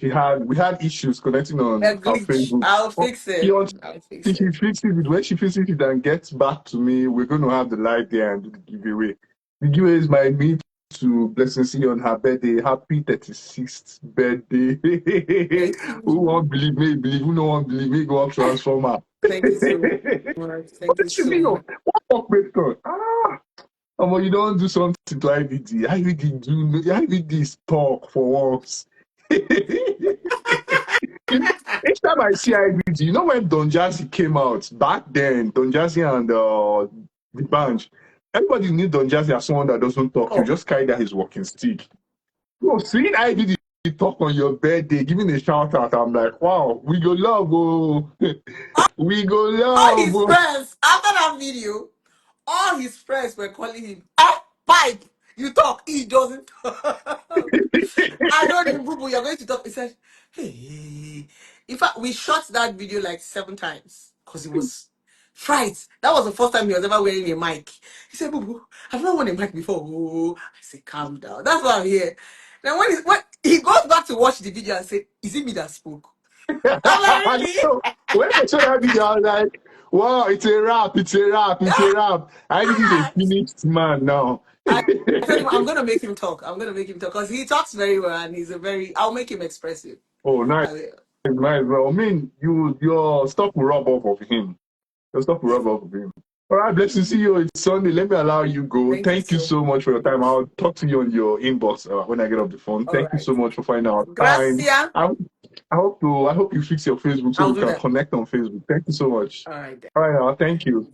We had issues connecting A on our glitch. Facebook. I'll But fix it. I'll fix she it. fixes it. When she fixes it and gets back to me, we're going to have the live there and do the giveaway. The giveaway is my meet to Blessing CEO on her birthday. Happy 36th birthday. Thank Who you. won't believe me? Believe who no one believe me? Go up transformer. Thank you so much. What Thank you should so be your much. what more question? You don't do something to IVD. IVD is talk for once. Each time I see IVD, when Don Jazzy came out back then, Don Jazzy and the band, everybody knew Don Jazzy as someone that doesn't talk. You Oh, just carry that his walking stick. So seeing IVD talk on your birthday, giving a shout out, I'm like, wow, we go love, oh, we go all love. his Oh. friends after that video, all his friends were calling him, ah, pipe. You talk, he doesn't. I don't even boo boo. You're going to talk. He said, hey. In fact, we shot that video like 7 times because it was fright. That was the first time he was ever wearing a mic. He said, boo boo, I've not worn a mic before. Oh. I said, calm down. That's why I'm here. Then when he goes back to watch the video and say, is it me that spoke? I'm like, I really? know. When I saw that video, I was like, wow, it's a wrap, it's a wrap, it's a wrap. IVD is a Ah. finished man now. I told him I'm gonna make him talk. I'm gonna make him talk because he talks very well and he's a very. I'll make him expressive. Oh, nice, I will. nice, bro. I mean, your stuff will rub off of him. Your stuff will rub off of him. All right, BlessingCEO, it's Sunday. Let me allow you go. Thank you Thank you so so much for your time. I'll talk to you on your inbox when I get off the phone. All Thank you right. so much for finding out time. Gracias. I hope you fix your Facebook so I'll we do can that. connect on Facebook. Thank you so much. All right. Then. All right, now, thank you.